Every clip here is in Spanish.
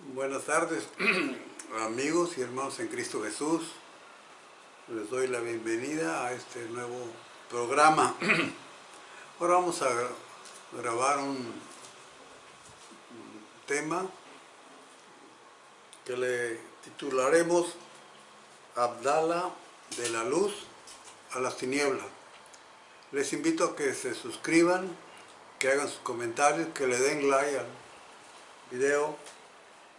Buenas tardes, amigos y hermanos en Cristo Jesús. Les doy la bienvenida a este nuevo programa. Ahora vamos a grabar un tema que le titularemos Abdala de la luz a las tinieblas. Les invito a que se suscriban, que hagan sus comentarios, que le den like al video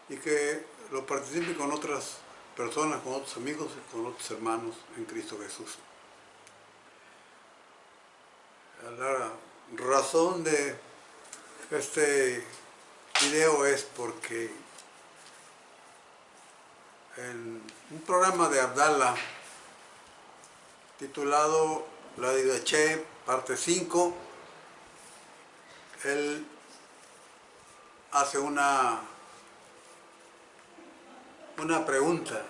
y que lo participen con otras personas, con otros amigos y con otros hermanos en Cristo Jesús. La razón de este video es porque en un programa de Abdala titulado La Didache, parte 5, él hace una pregunta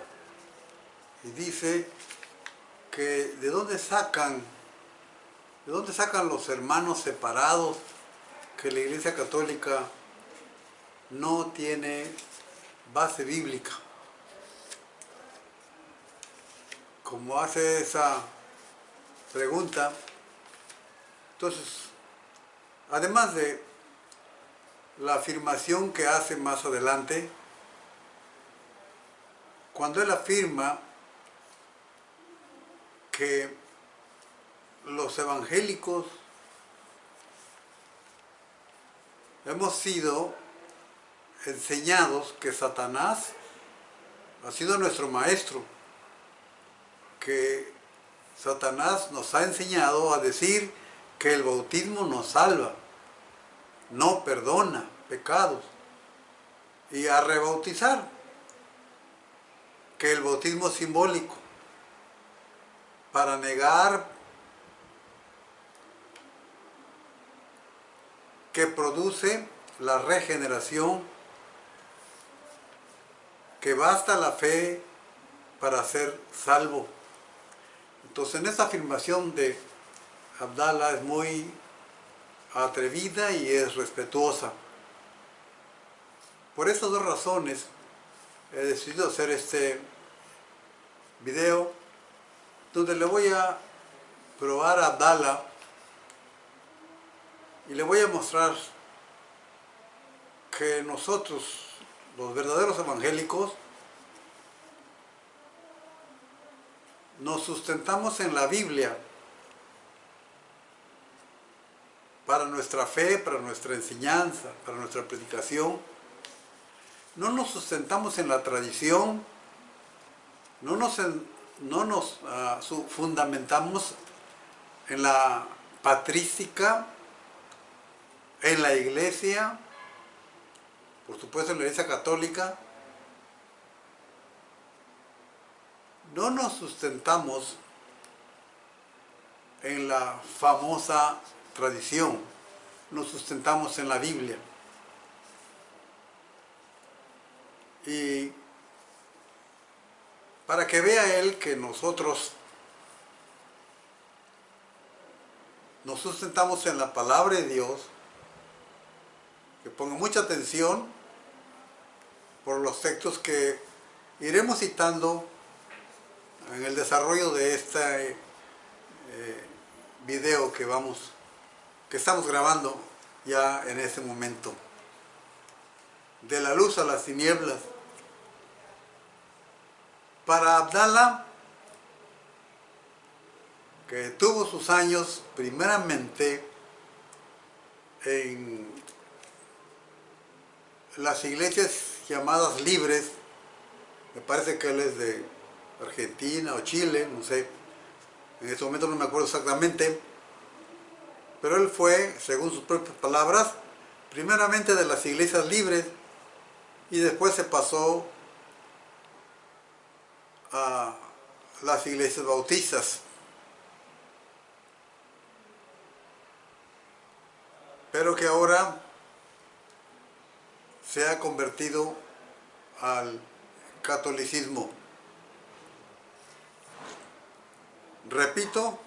y dice que ¿de dónde sacan los hermanos separados que la Iglesia Católica no tiene base bíblica? Como hace esa pregunta, entonces, además de la afirmación que hace más adelante, cuando él afirma que los evangélicos hemos sido enseñados que Satanás ha sido nuestro maestro, que Satanás nos ha enseñado a decir que el bautismo nos salva, no perdona pecados, y a rebautizar, que el bautismo es simbólico, para negar que produce la regeneración, que basta la fe para ser salvo. Entonces, en esta afirmación de Abdala es muy atrevida y es respetuosa. Por estas dos razones he decidido hacer este video donde le voy a probar a Abdala y le voy a mostrar que nosotros, los verdaderos evangélicos, nos sustentamos en la Biblia para nuestra fe, para nuestra enseñanza, para nuestra predicación. No nos sustentamos en la tradición, no nos fundamentamos en la patrística, en la Iglesia, por supuesto en la Iglesia Católica. No nos sustentamos en la famosa tradición, nos sustentamos en la Biblia. Y para que vea él que nosotros nos sustentamos en la palabra de Dios, que ponga mucha atención por los textos que iremos citando en el desarrollo de este video que estamos grabando ya en este momento. De la luz a las tinieblas. Para Abdala, que tuvo sus años primeramente en las iglesias llamadas libres, me parece que él es de Argentina o Chile, no sé, en este momento no me acuerdo exactamente, pero él fue, según sus propias palabras, primeramente de las iglesias libres y después se pasó a las iglesias bautistas. Pero que ahora se ha convertido al catolicismo. Repito,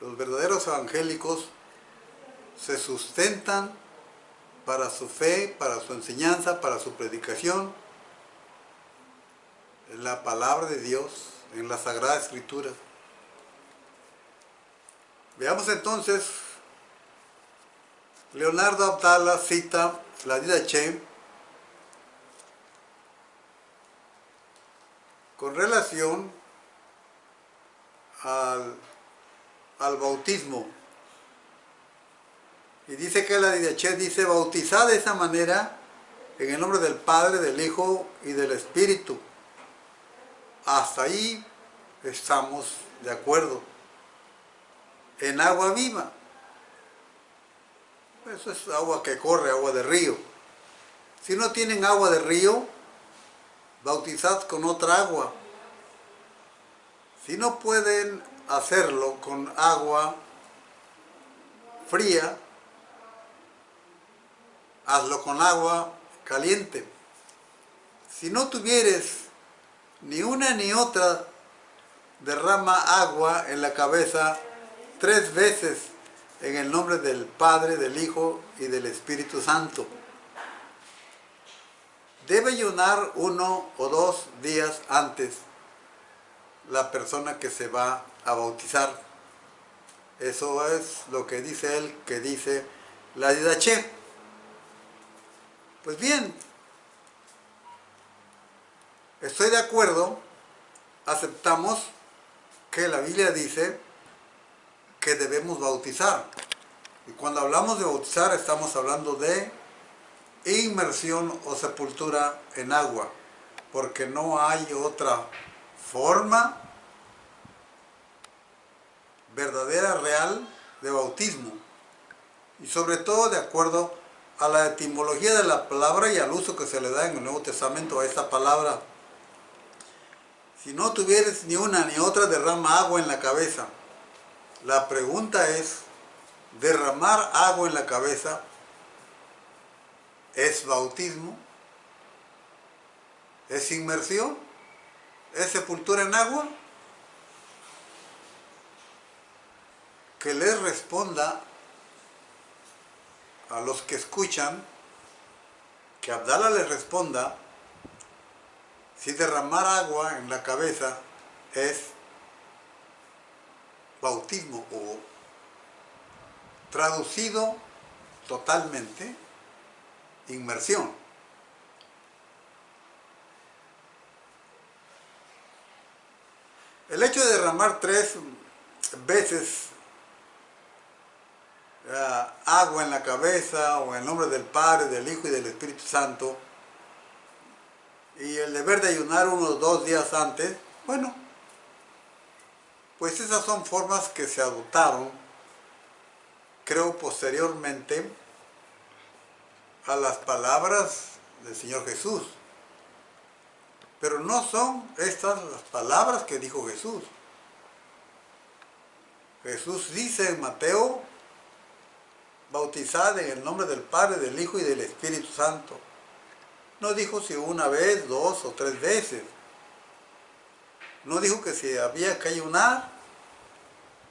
los verdaderos evangélicos se sustentan para su fe, para su enseñanza, para su predicación, en la palabra de Dios, en la Sagrada Escritura. Veamos entonces, Leonardo Abdala cita la Didache con relación al bautismo. Y dice que la Didache dice: bautizad de esa manera en el nombre del Padre, del Hijo y del Espíritu. Hasta ahí estamos de acuerdo. En agua viva. Eso es agua que corre, agua de río. Si no tienen agua de río, bautizad con otra agua. Si no pueden hacerlo con agua fría, hazlo con agua caliente. Si no tuvieres ni una ni otra, derrama agua en la cabeza 3 veces en el nombre del Padre, del Hijo y del Espíritu Santo. Debe ayunar 1 o 2 días antes la persona que se va a bautizar. Eso es lo que dice él, que dice la Didache. Pues bien, estoy de acuerdo, aceptamos que la Biblia dice que debemos bautizar. Y cuando hablamos de bautizar estamos hablando de inmersión o sepultura en agua, porque no hay otra forma verdadera, real, de bautismo. Y sobre todo de acuerdo a la etimología de la palabra y al uso que se le da en el Nuevo Testamento a esta palabra. Si no tuvieres ni una ni otra, derrama agua en la cabeza. La pregunta es, ¿derramar agua en la cabeza es bautismo? ¿Es inmersión? ¿Es sepultura en agua? Que les responda a los que escuchan, que Abdala les responda si derramar agua en la cabeza es bautismo o, traducido totalmente, inmersión. El hecho de derramar 3 veces agua en la cabeza o en el nombre del Padre, del Hijo y del Espíritu Santo, y el deber de ayunar 1 o 2 días antes, bueno, pues esas son formas que se adoptaron, creo, posteriormente a las palabras del Señor Jesús. Pero no son estas las palabras que dijo Jesús. Jesús dice en Mateo: bautizad en el nombre del Padre, del Hijo y del Espíritu Santo. No dijo si 1 vez, 2 o 3 veces. No dijo que si había que ayunar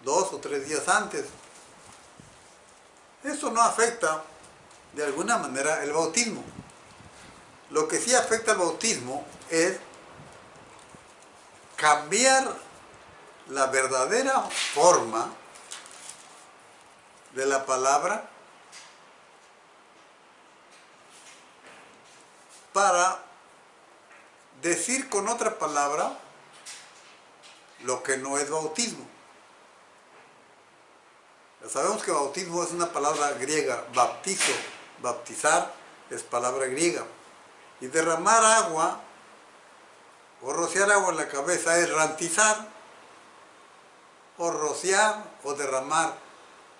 2 o 3 días antes. Eso no afecta de alguna manera el bautismo. Lo que sí afecta al bautismo es cambiar la verdadera forma de la palabra para decir con otra palabra lo que no es bautismo. Ya sabemos que bautismo es una palabra griega, baptizo, baptizar es palabra griega. Y derramar agua o rociar agua en la cabeza es rantizar, o rociar o derramar,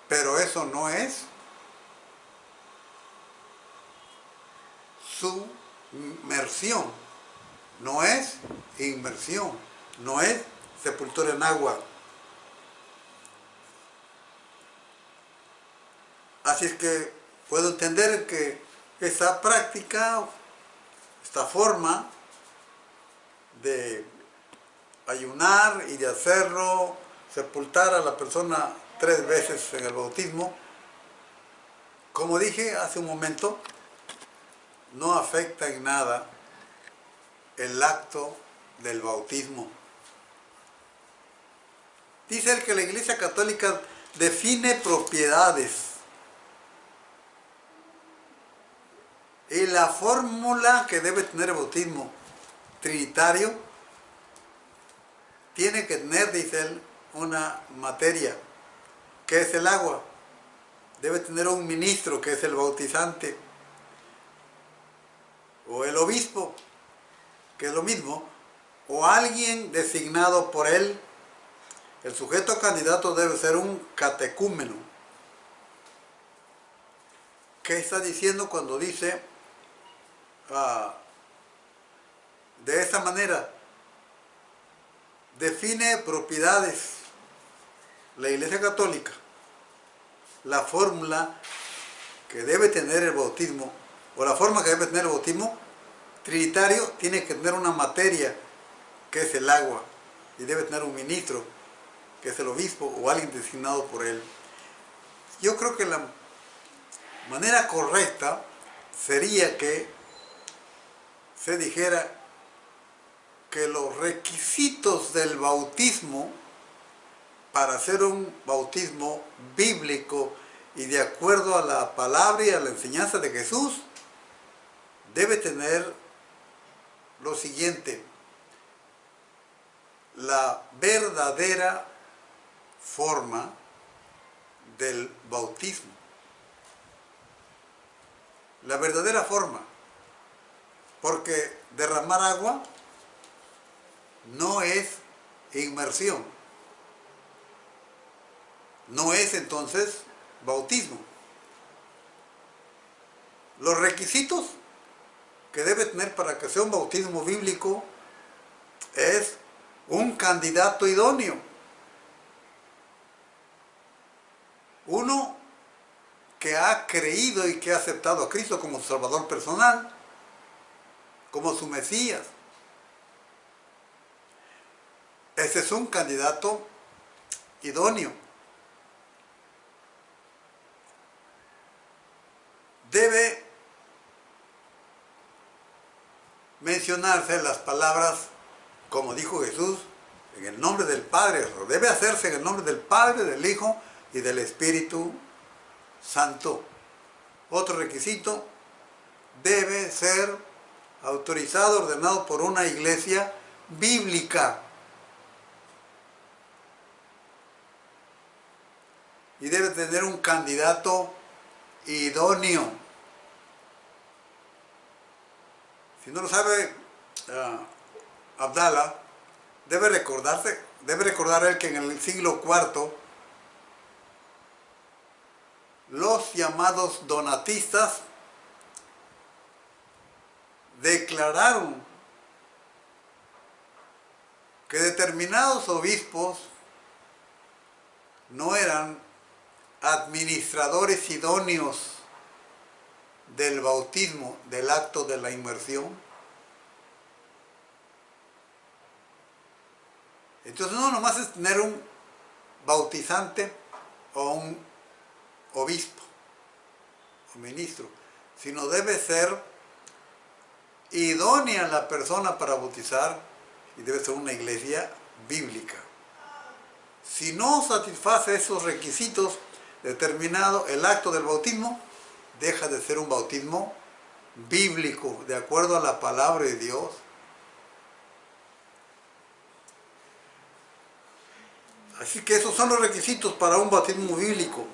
pero eso no es sumersión, no es inmersión, no es sepultura en agua. Así es que puedo entender que esa práctica, esta forma de ayunar y de hacerlo, sepultar a la persona 3 veces en el bautismo, como dije hace un momento, no afecta en nada el acto del bautismo. Dice él que la Iglesia Católica define propiedades y la fórmula que debe tener el bautismo trinitario tiene que tener, dice él, una materia, que es el agua. Debe tener un ministro, que es el bautizante, o el obispo, que es lo mismo, o alguien designado por él. El sujeto candidato debe ser un catecúmeno. ¿Qué está diciendo cuando dice de esta manera? Define propiedades la Iglesia Católica, la fórmula que debe tener el bautismo, o la forma que debe tener el bautismo trinitario, tiene que tener una materia, que es el agua, y debe tener un ministro, que es el obispo, o alguien designado por él. Yo creo que la manera correcta sería que se dijera que los requisitos del bautismo, para hacer un bautismo bíblico y de acuerdo a la palabra y a la enseñanza de Jesús, debe tener lo siguiente: la verdadera forma del bautismo. La verdadera forma, porque derramar agua no es inmersión, no es entonces bautismo. Los requisitos que debe tener para que sea un bautismo bíblico es un candidato idóneo, uno que ha creído y que ha aceptado a Cristo como su Salvador personal, como su Mesías. Ese es un candidato idóneo. Debe mencionarse las palabras, como dijo Jesús, en el nombre del Padre. Debe hacerse en el nombre del Padre, del Hijo y del Espíritu Santo. Otro requisito: debe ser autorizado, ordenado por una iglesia bíblica. Y debe tener un candidato idóneo. Si no lo sabe Abdala, debe recordar él que en el siglo IV los llamados donatistas declararon que determinados obispos no eran administradores idóneos del bautismo, del acto de la inmersión. Entonces no nomás es tener un bautizante o un obispo o ministro, sino debe ser idónea la persona para bautizar y debe ser una iglesia bíblica. Si no satisface esos requisitos determinados, el acto del bautismo deja de ser un bautismo bíblico, de acuerdo a la palabra de Dios. Así que esos son los requisitos para un bautismo bíblico: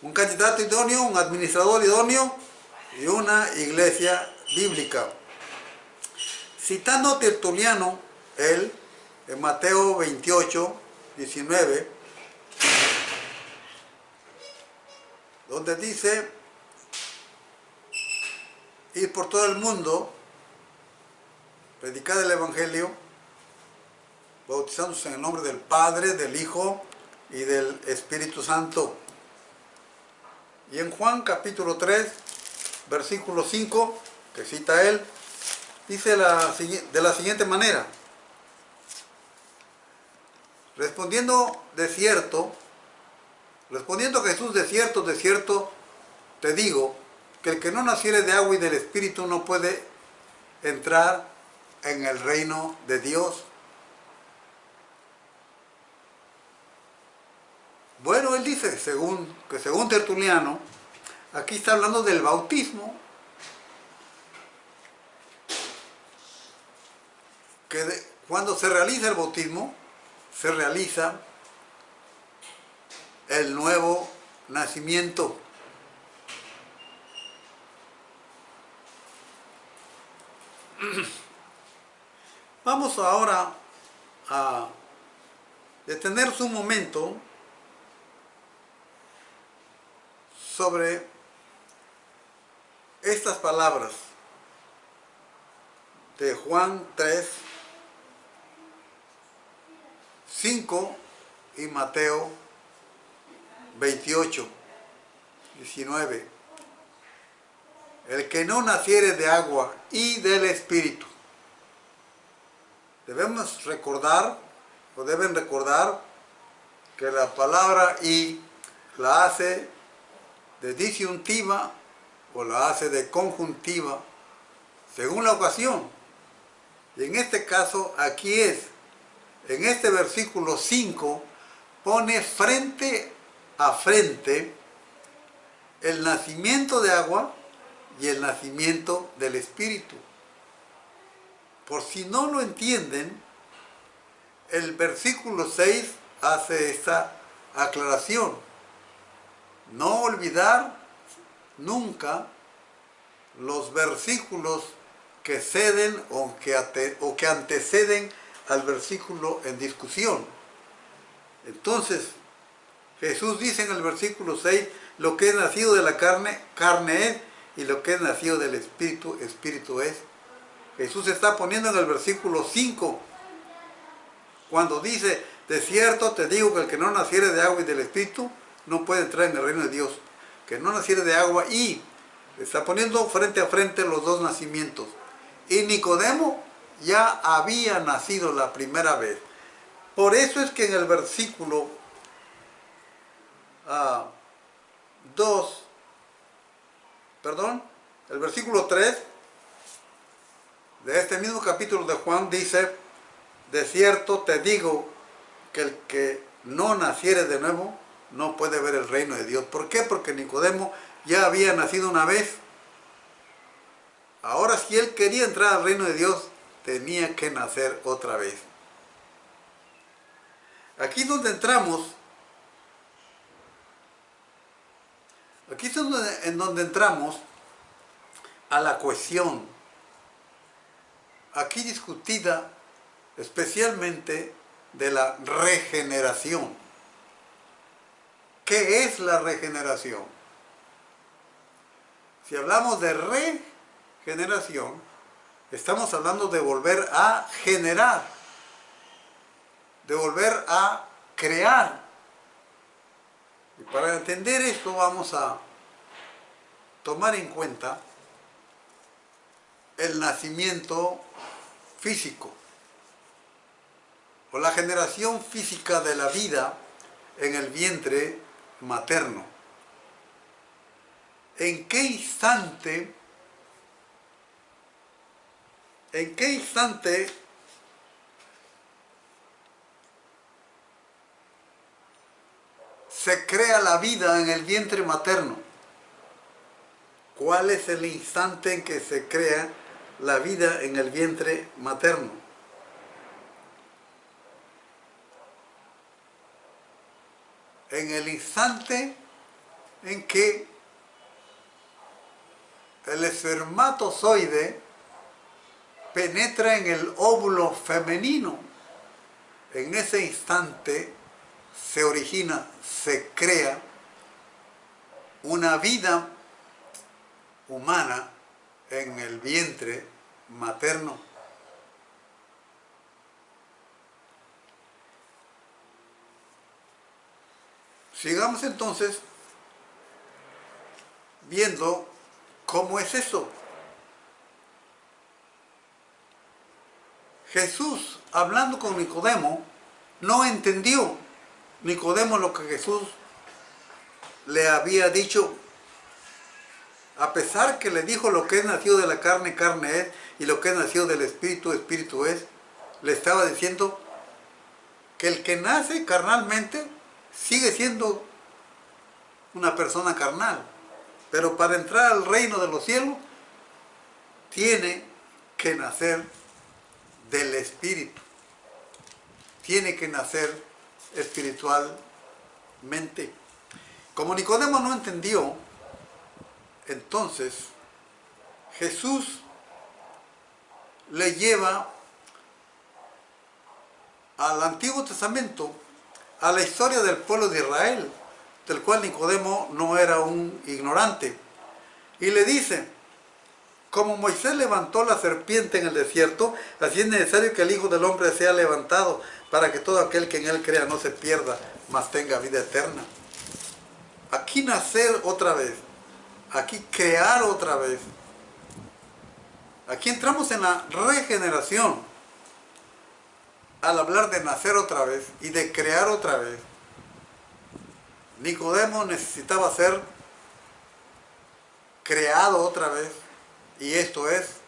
un candidato idóneo, un administrador idóneo y una iglesia bíblica. Citando a Tertuliano, él, en Mateo 28, 19, donde dice: ir por todo el mundo, predicar el Evangelio, bautizándose en el nombre del Padre, del Hijo y del Espíritu Santo. Y en Juan capítulo 3, versículo 5, que cita él, dice de la siguiente manera: respondiendo Jesús, de cierto te digo, que el que no naciere de agua y del Espíritu no puede entrar en el reino de Dios. Bueno, él dice, según Tertuliano, aquí está hablando del bautismo, que cuando se realiza el bautismo, se realiza el nuevo nacimiento. Vamos ahora a detenernos un momento sobre estas palabras de Juan 3, 5 y Mateo 28, 19. El que no naciere de agua y del Espíritu. Debemos recordar, o deben recordar, que la palabra y la hace de disyuntiva o la hace de conjuntiva, según la ocasión. Y en este caso, aquí es, en este versículo 5, pone frente a frente el nacimiento de agua y el nacimiento del Espíritu. Por si no lo entienden, el versículo 6 hace esta aclaración. No olvidar nunca los versículos que ceden o que anteceden al versículo en discusión. Entonces, Jesús dice en el versículo 6, lo que es nacido de la carne, carne es, y lo que es nacido del Espíritu, Espíritu es. Jesús está poniendo en el versículo 5, cuando dice, de cierto te digo que el que no naciere de agua y del Espíritu, no puede entrar en el reino de Dios. Que no naciere de agua y está poniendo frente a frente los dos nacimientos. Y Nicodemo ya había nacido la primera vez. Por eso es que en el versículo 3 de este mismo capítulo de Juan dice, de cierto te digo que el que no naciere de nuevo no puede ver el reino de Dios. ¿Por qué? Porque Nicodemo ya había nacido una vez. Ahora, si él quería entrar al reino de Dios, tenía que nacer otra vez. Aquí es donde entramos, a la cuestión, aquí discutida especialmente de la regeneración. ¿Qué es la regeneración? Si hablamos de regeneración, estamos hablando de volver a generar, de volver a crear. Y para entender esto vamos a tomar en cuenta el nacimiento físico o la generación física de la vida en el vientre materno. ¿En qué instante se crea la vida en el vientre materno? ¿Cuál es el instante en que se crea la vida en el vientre materno? En el instante en que el espermatozoide penetra en el óvulo femenino. En ese instante se origina, se crea una vida humana en el vientre materno. Sigamos entonces viendo cómo es eso. Jesús, hablando con Nicodemo, no entendió Nicodemo lo que Jesús le había dicho a pesar que le dijo lo que es nacido de la carne, carne es, y lo que es nacido del espíritu, espíritu es, le estaba diciendo que el que nace carnalmente sigue siendo una persona carnal, pero para entrar al reino de los cielos tiene que nacer del espíritu, tiene que nacer espiritualmente. Como Nicodemo no entendió, entonces Jesús le lleva al Antiguo Testamento, a la historia del pueblo de Israel, del cual Nicodemo no era un ignorante, y le dice: como Moisés levantó la serpiente en el desierto, así es necesario que el Hijo del Hombre sea levantado, para que todo aquel que en él crea no se pierda, mas tenga vida eterna. Aquí nacer otra vez, aquí crear otra vez. Aquí entramos en la regeneración, al hablar de nacer otra vez y de crear otra vez. Nicodemo necesitaba ser creado otra vez, y esto es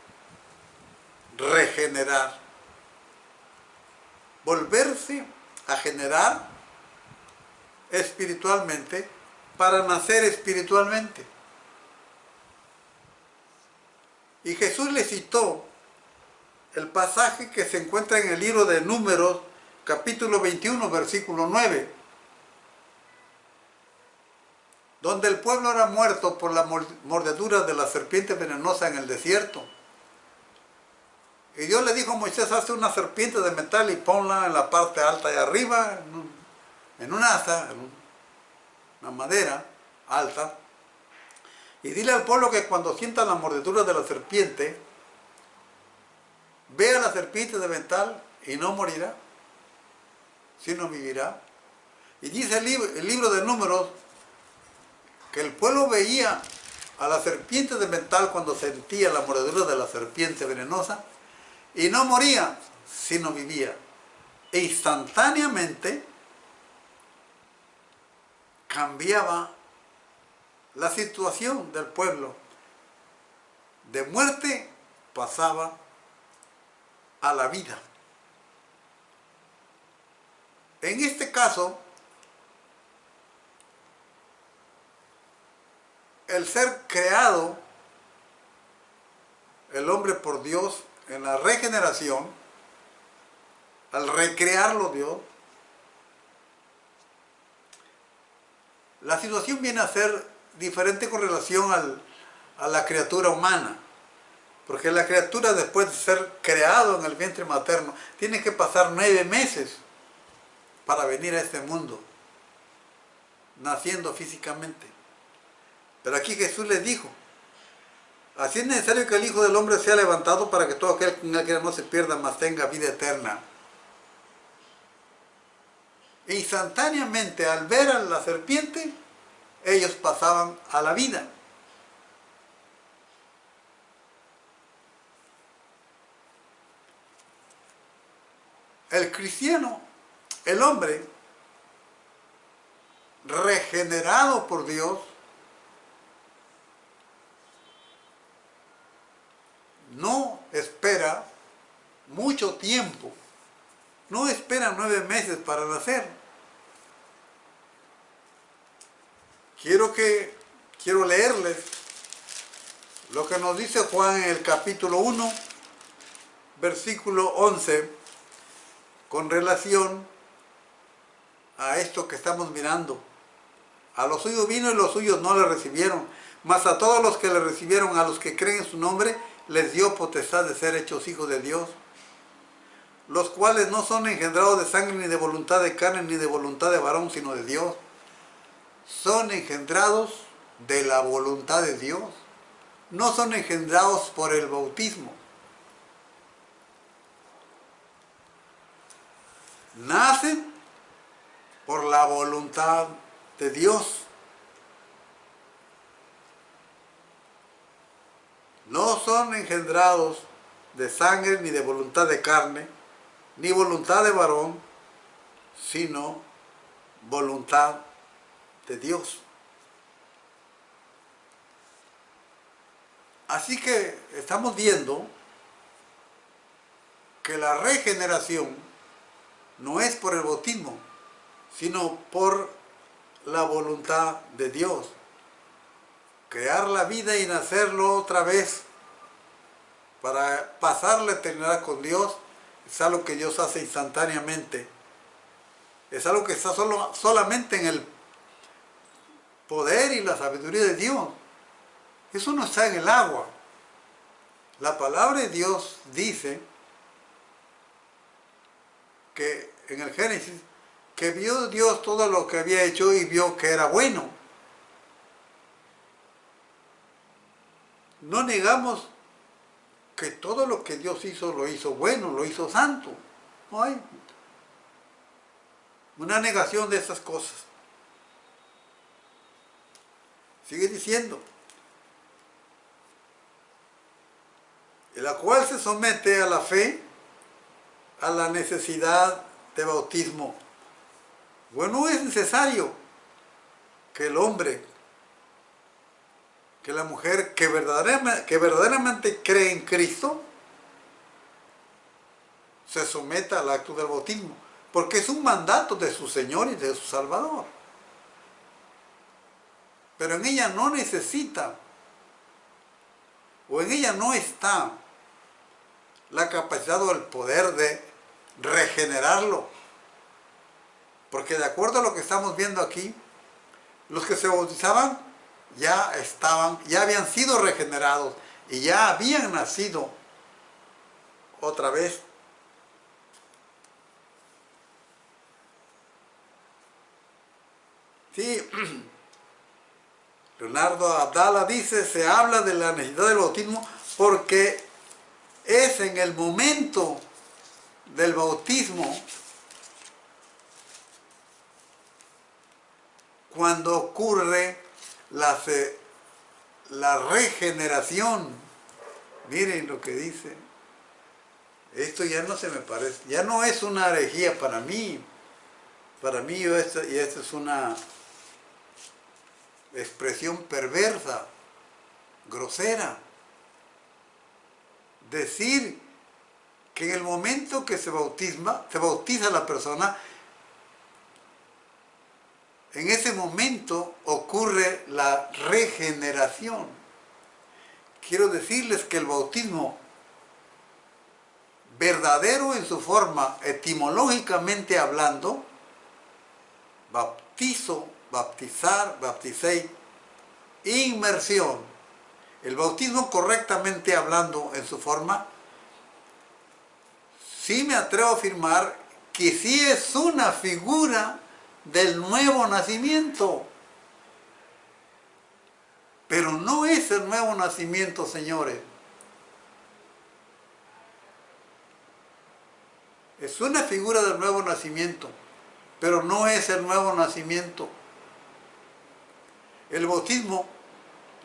regenerar, volverse a generar espiritualmente para nacer espiritualmente. Y Jesús le citó el pasaje que se encuentra en el libro de Números, capítulo 21, versículo 9, donde el pueblo era muerto por la mordedura de la serpiente venenosa en el desierto. Y Dios le dijo a Moisés: hace una serpiente de metal y ponla en la parte alta de arriba, en un asa, en una madera alta. Y dile al pueblo que cuando sienta la mordedura de la serpiente, vea la serpiente de metal y no morirá, sino vivirá. Y dice el libro de Números que el pueblo veía a la serpiente de metal cuando sentía la mordedura de la serpiente venenosa y no moría, sino vivía. E instantáneamente cambiaba la situación del pueblo. De muerte pasaba a la vida. En este caso, el ser creado, el hombre por Dios, en la regeneración, al recrearlo Dios, la situación viene a ser diferente con relación a la criatura humana. Porque la criatura, después de ser creado en el vientre materno, tiene que pasar 9 meses para venir a este mundo, naciendo físicamente. Pero aquí Jesús les dijo: así es necesario que el Hijo del Hombre sea levantado, para que todo aquel que en él crea no se pierda, mas tenga vida eterna. E instantáneamente, al ver a la serpiente, ellos pasaban a la vida. El cristiano, el hombre regenerado por Dios, no espera mucho tiempo, no espera 9 meses para nacer. Quiero leerles lo que nos dice Juan en el capítulo 1, versículo 11, con relación a esto que estamos mirando. A los suyos vino y los suyos no le recibieron, mas a todos los que le recibieron, a los que creen en su nombre, les dio potestad de ser hechos hijos de Dios, los cuales no son engendrados de sangre, ni de voluntad de carne, ni de voluntad de varón, sino de Dios. Son engendrados de la voluntad de Dios, no son engendrados por el bautismo. Nacen por la voluntad de Dios. No son engendrados de sangre, ni de voluntad de carne, ni voluntad de varón, sino voluntad de Dios. Así que estamos viendo que la regeneración no es por el bautismo, sino por la voluntad de Dios. Crear la vida y nacerlo otra vez para pasar la eternidad con Dios es algo que Dios hace instantáneamente. Es algo que está solamente en el poder y la sabiduría de Dios. Eso no está en el agua. La palabra de Dios dice que en el Génesis, que vio Dios todo lo que había hecho y vio que era bueno. No negamos que todo lo que Dios hizo, lo hizo bueno, lo hizo santo. No hay una negación de esas cosas. Sigue diciendo, en la cual se somete a la fe, a la necesidad de bautismo. Bueno, es necesario que el hombre, que la mujer que verdaderamente cree en Cristo, se someta al acto del bautismo, porque es un mandato de su Señor y de su Salvador. Pero en ella no necesita, o en ella no está la capacidad o el poder de regenerarlo. Porque de acuerdo a lo que estamos viendo aquí, los que se bautizaban ya habían sido regenerados y ya habían nacido otra vez. Sí, Leonardo Abdala dice, se habla de la necesidad del bautismo porque es en el momento del bautismo cuando ocurre la regeneración. Miren lo que dice. Esto ya no se me parece, ya no es una herejía para mí. Para mí esta es una expresión perversa, grosera. Decir que en el momento que se bautiza la persona, en ese momento ocurre la regeneración. Quiero decirles que el bautismo verdadero en su forma, etimológicamente hablando, bautizo, bautizar, bauticei, inmersión. El bautismo correctamente hablando en su forma, sí me atrevo a afirmar que sí es una figura del nuevo nacimiento. Pero no es el nuevo nacimiento, señores. Es una figura del nuevo nacimiento, pero no es el nuevo nacimiento. El bautismo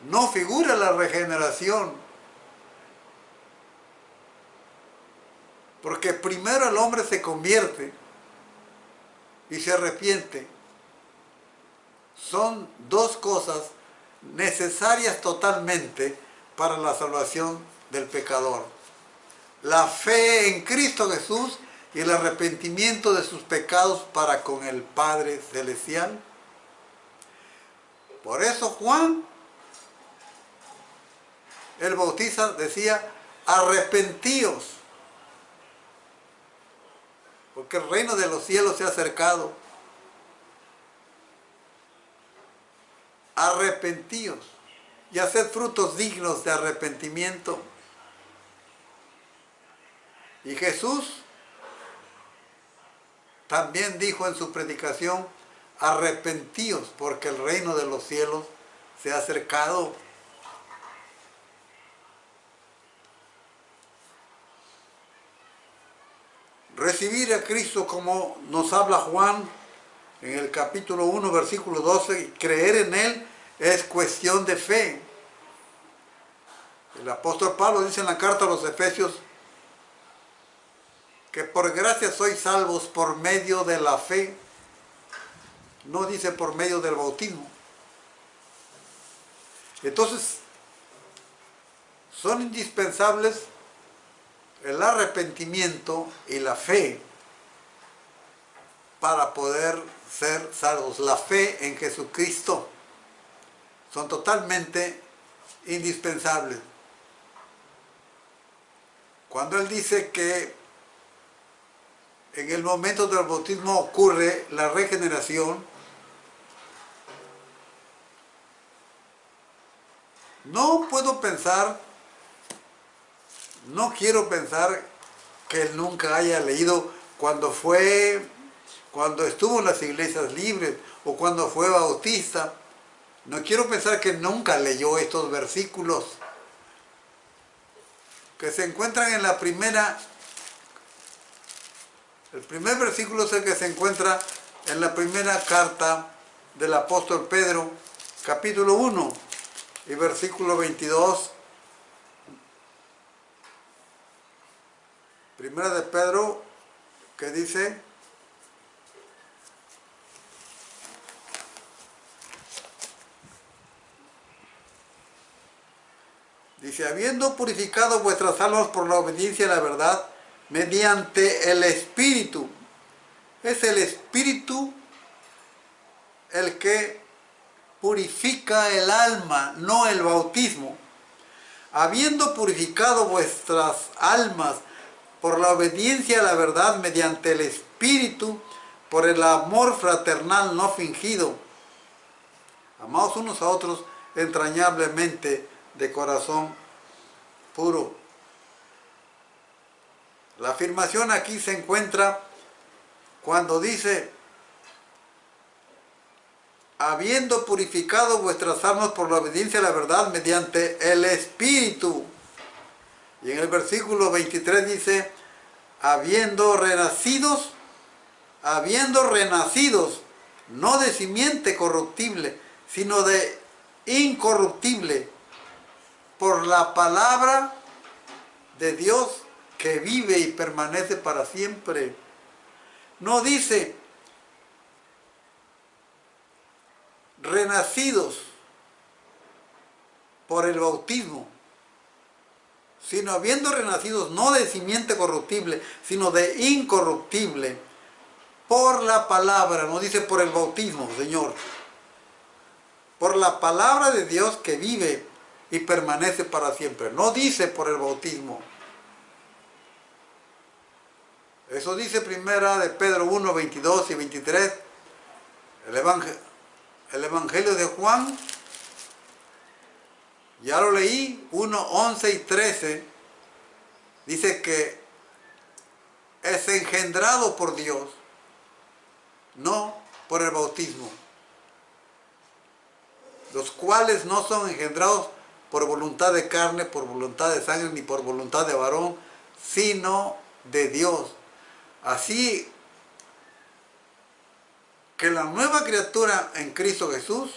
no figura la regeneración, porque primero el hombre se convierte y se arrepiente. Son dos cosas necesarias totalmente para la salvación del pecador. La fe en Cristo Jesús y el arrepentimiento de sus pecados para con el Padre Celestial. Por eso Juan, el Bautista, decía, arrepentíos, porque el reino de los cielos se ha acercado. Arrepentíos y haced frutos dignos de arrepentimiento. Y Jesús también dijo en su predicación, arrepentíos porque el reino de los cielos se ha acercado. Recibir a Cristo, como nos habla Juan en el capítulo 1, versículo 12, y creer en Él es cuestión de fe. El apóstol Pablo dice en la carta a los Efesios que por gracia sois salvos por medio de la fe. No dice por medio del bautismo. Entonces, son indispensables el arrepentimiento y la fe para poder ser salvos. La fe en Jesucristo son totalmente indispensables. Cuando Él dice que en el momento del bautismo ocurre la regeneración, no puedo pensar, no quiero pensar que Él nunca haya leído cuando estuvo en las iglesias libres o cuando fue bautista. No quiero pensar que nunca leyó estos versículos que se encuentran en la primera. El primer versículo es el que se encuentra en la primera carta del apóstol Pedro, capítulo 1 y versículo 22. Primera de Pedro, que dice: habiendo purificado vuestras almas por la obediencia a la verdad, mediante el Espíritu. Es el Espíritu el que purifica el alma, no el bautismo. Habiendo purificado vuestras almas por la obediencia a la verdad, mediante el Espíritu, por el amor fraternal no fingido. Amados unos a otros entrañablemente de corazón puro. La afirmación aquí se encuentra cuando dice: habiendo purificado vuestras almas por la obediencia a la verdad mediante el Espíritu. Y en el versículo 23 dice: habiendo renacidos, no de simiente corruptible, sino de incorruptible, por la palabra de Dios que vive y permanece para siempre. No dice renacidos por el bautismo, sino habiendo renacidos no de simiente corruptible, sino de incorruptible, por la palabra. No dice por el bautismo, Señor, por la palabra de Dios que vive y permanece para siempre. No dice por el bautismo. Eso dice primera de Pedro 1, 22 y 23. El Evangelio de Juan, ya lo leí, 1, 11 y 13, dice que es engendrado por Dios, no por el bautismo. Los cuales no son engendrados por voluntad de carne, por voluntad de sangre, ni por voluntad de varón, sino de Dios. Así que la nueva criatura en Cristo Jesús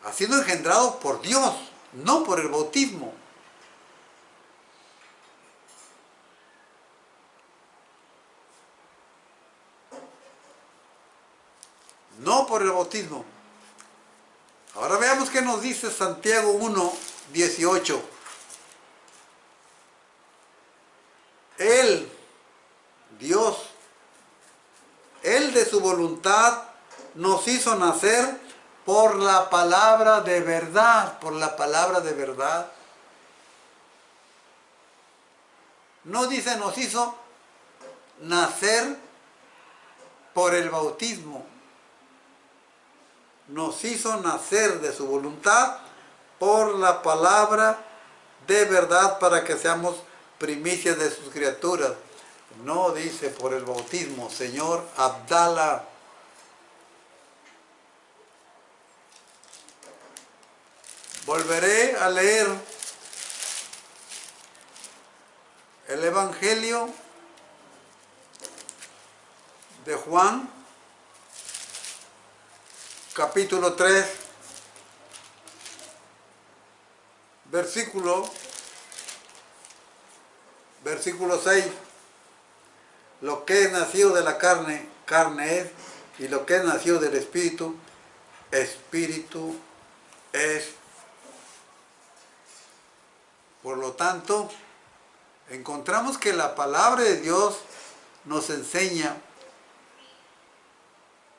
ha sido engendrado por Dios, no por el bautismo. No por el bautismo. Ahora veamos qué nos dice Santiago 1, 18. Él, Dios, Él de su voluntad nos hizo nacer por la palabra de verdad, por la palabra de verdad. No dice nos hizo nacer por el bautismo. Nos hizo nacer de su voluntad por la palabra de verdad para que seamos primicias de sus criaturas. No dice por el bautismo, Señor Abdala. Volveré a leer el Evangelio de Juan, capítulo 3, versículo 6. Lo que es nacido de la carne, carne es, y lo que es nacido del Espíritu, Espíritu es. Por lo tanto, encontramos que la palabra de Dios nos enseña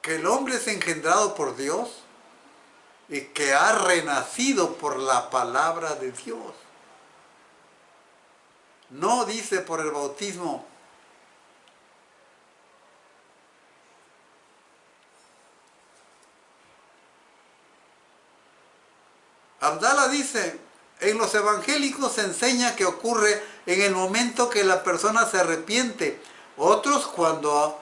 que el hombre es engendrado por Dios y que ha renacido por la palabra de Dios. No dice por el bautismo. Abdala dice, en los evangélicos se enseña que ocurre en el momento que la persona se arrepiente. Otros cuando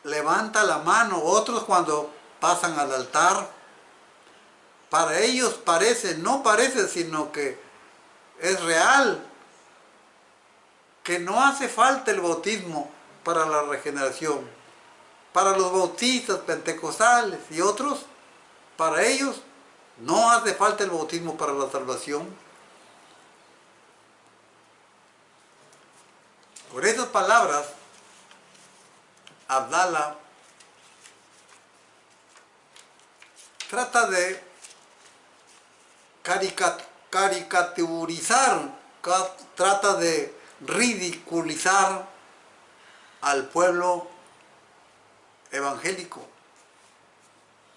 levanta la mano, otros cuando pasan al altar. Para ellos parece, no parece, sino que es real, que no hace falta el bautismo para la regeneración. Para los bautistas pentecostales y otros, para ellos no hace falta el bautismo para la salvación. Por esas palabras, Abdala trata de caricaturizar, trata de ridiculizar al pueblo evangélico.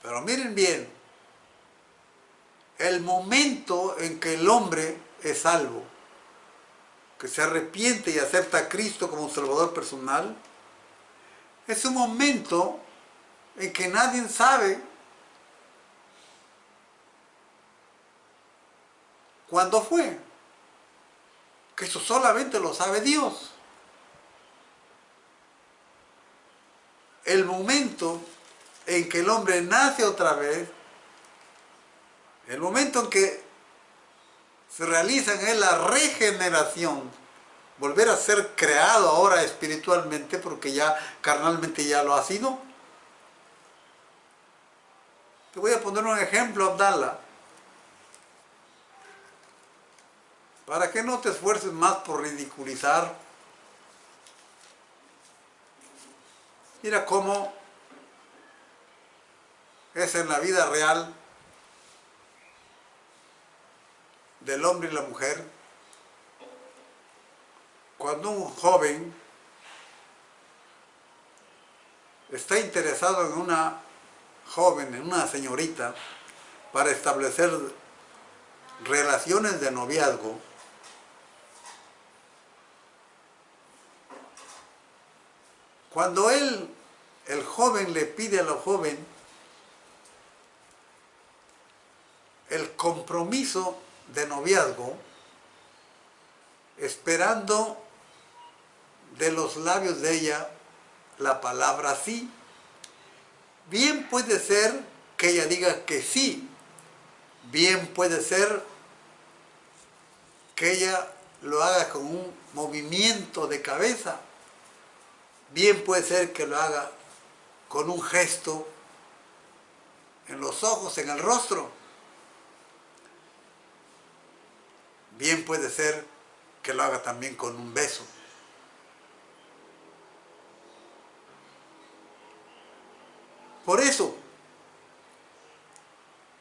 Pero miren bien, el momento en que el hombre es salvo, que se arrepiente y acepta a Cristo como Salvador personal, es un momento en que nadie sabe cuándo fue, que eso solamente lo sabe Dios. El momento en que el hombre nace otra vez, el momento en que se realiza en él la regeneración, volver a ser creado ahora espiritualmente, porque ya carnalmente ya lo ha sido. Te voy a poner un ejemplo, Abdala, para que no te esfuerces más por ridiculizar. Mira cómo es en la vida real del hombre y la mujer. Cuando un joven está interesado en una joven, en una señorita, para establecer relaciones de noviazgo, cuando el joven le pide a la joven el compromiso de noviazgo, esperando de los labios de ella la palabra sí. Bien puede ser que ella diga que sí, bien puede ser que ella lo haga con un movimiento de cabeza, bien puede ser que lo haga con un gesto en los ojos, en el rostro, bien puede ser que lo haga también con un beso. Por eso,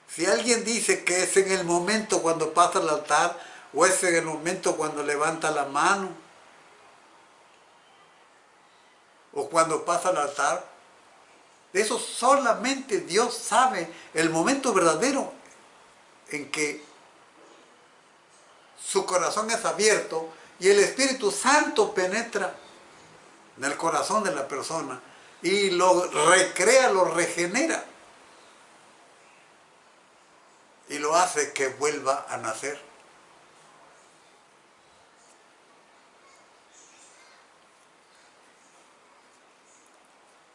si alguien dice que es en el momento cuando pasa al altar, o es en el momento cuando levanta la mano, o cuando pasa al altar, eso solamente Dios sabe el momento verdadero en que su corazón es abierto y el Espíritu Santo penetra en el corazón de la persona y lo recrea, lo regenera y lo hace que vuelva a nacer.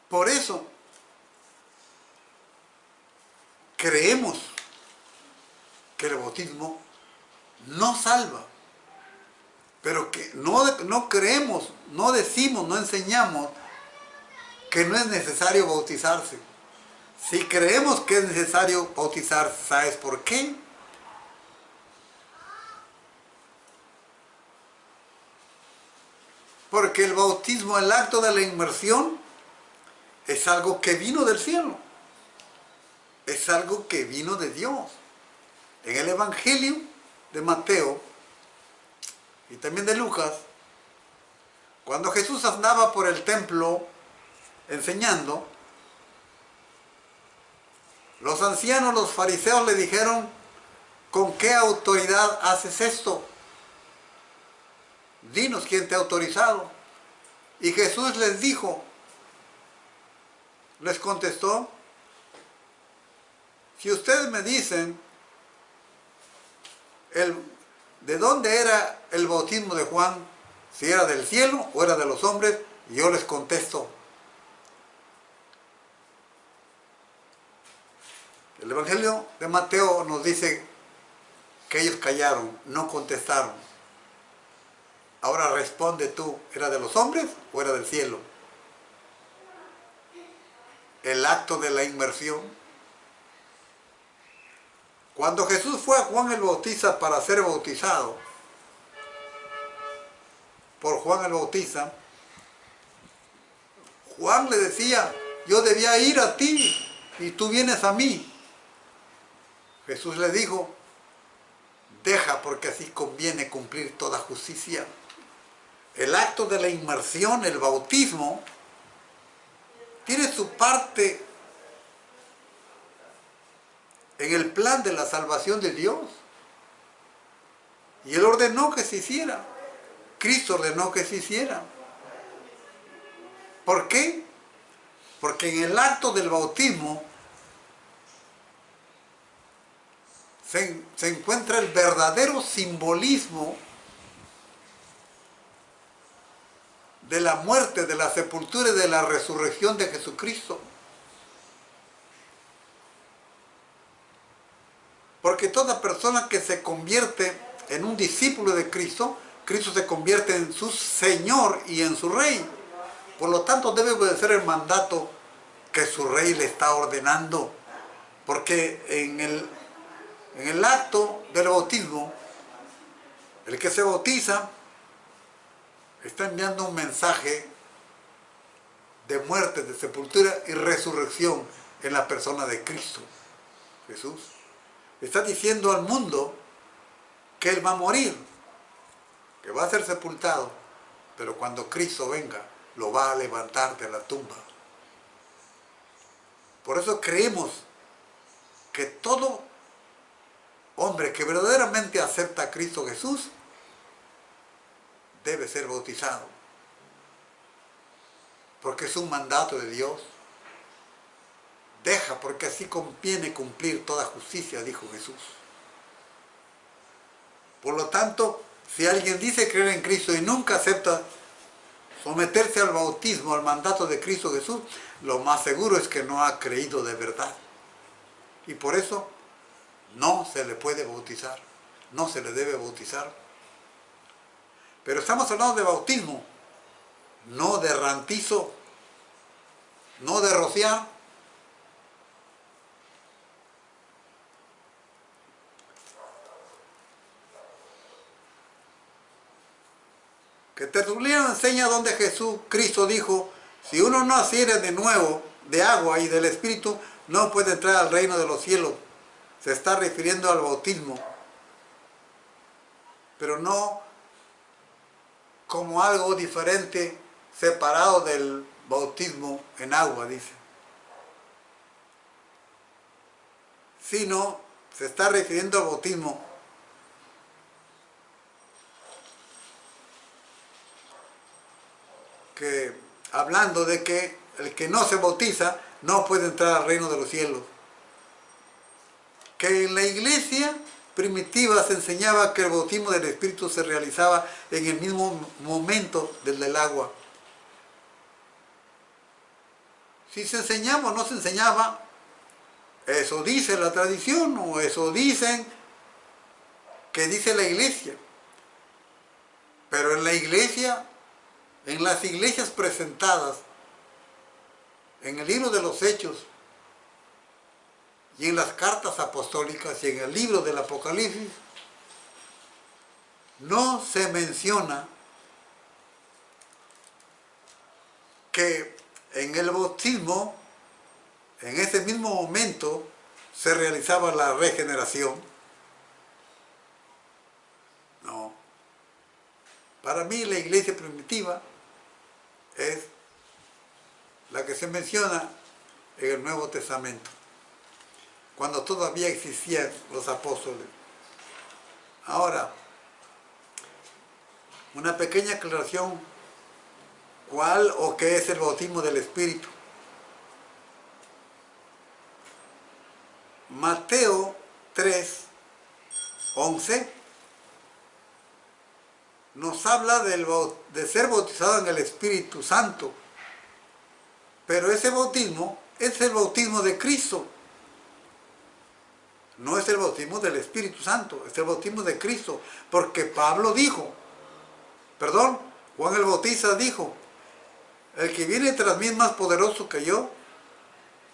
Por eso creemos que el bautismo no salva, pero que no creemos, no decimos, no enseñamos que no es necesario bautizarse. Si creemos que es necesario bautizarse, ¿sabes por qué? Porque el bautismo, el acto de la inmersión, es algo que vino del cielo, es algo que vino de Dios. En el Evangelio de Mateo y también de Lucas, cuando Jesús andaba por el templo enseñando, los ancianos, los fariseos le dijeron: ¿con qué autoridad haces esto? Dinos quién te ha autorizado. Y Jesús les dijo, les contestó: si ustedes me dicen de dónde era el bautismo de Juan, si era del cielo o era de los hombres, yo les contesto. El Evangelio de Mateo nos dice que ellos callaron, no contestaron. Ahora responde tú, ¿era de los hombres o era del cielo? El acto de la inmersión. Cuando Jesús fue a Juan el Bautista para ser bautizado por Juan el Bautista, Juan le decía: yo debía ir a ti y tú vienes a mí. Jesús le dijo: deja, porque así conviene cumplir toda justicia. El acto de la inmersión, el bautismo, tiene su parte en el plan de la salvación de Dios. Y Él ordenó que se hiciera. Cristo ordenó que se hiciera. ¿Por qué? Porque en el acto del bautismo se encuentra el verdadero simbolismo de la muerte, de la sepultura y de la resurrección de Jesucristo. Porque toda persona que se convierte en un discípulo de Cristo, Cristo se convierte en su Señor y en su Rey. Por lo tanto, debe obedecer el mandato que su Rey le está ordenando. Porque en el acto del bautismo, el que se bautiza está enviando un mensaje de muerte, de sepultura y resurrección en la persona de Cristo Jesús. Está diciendo al mundo que Él va a morir, que va a ser sepultado, pero cuando Cristo venga, lo va a levantar de la tumba. Por eso creemos que todo hombre que verdaderamente acepta a Cristo Jesús debe ser bautizado, porque es un mandato de Dios. Deja, porque así conviene cumplir toda justicia, dijo Jesús. Por lo tanto, si alguien dice creer en Cristo y nunca acepta someterse al bautismo, al mandato de Cristo Jesús, lo más seguro es que no ha creído de verdad. Y por eso no se le puede bautizar, no se le debe bautizar. Pero estamos hablando de bautismo, no de rantizo, no de rociar. Que Tertuliano enseña donde Cristo dijo: si uno no naciere de nuevo de agua y del Espíritu, no puede entrar al reino de los cielos. Se está refiriendo al bautismo, pero no como algo diferente, separado del bautismo en agua, dice. Sino se está refiriendo al bautismo que, hablando de que el que no se bautiza no puede entrar al reino de los cielos. Que en la iglesia primitiva se enseñaba que el bautismo del Espíritu se realizaba en el mismo momento del agua. Si se enseñaba o no se enseñaba, eso dice la tradición o eso dicen que dice la iglesia. Pero en la iglesia, en las iglesias presentadas en el libro de los Hechos y en las cartas apostólicas y en el libro del Apocalipsis, no se menciona que en el bautismo, en ese mismo momento, se realizaba la regeneración. No. Para mí la iglesia primitiva es la que se menciona en el Nuevo Testamento, cuando todavía existían los apóstoles. Ahora, una pequeña aclaración: ¿cuál o qué es el bautismo del Espíritu? Mateo 3:11 nos habla de ser bautizado en el Espíritu Santo, pero ese bautismo es el bautismo de Cristo, no es el bautismo del Espíritu Santo, es el bautismo de Cristo, porque Juan el Bautista dijo: el que viene tras mí es más poderoso que yo,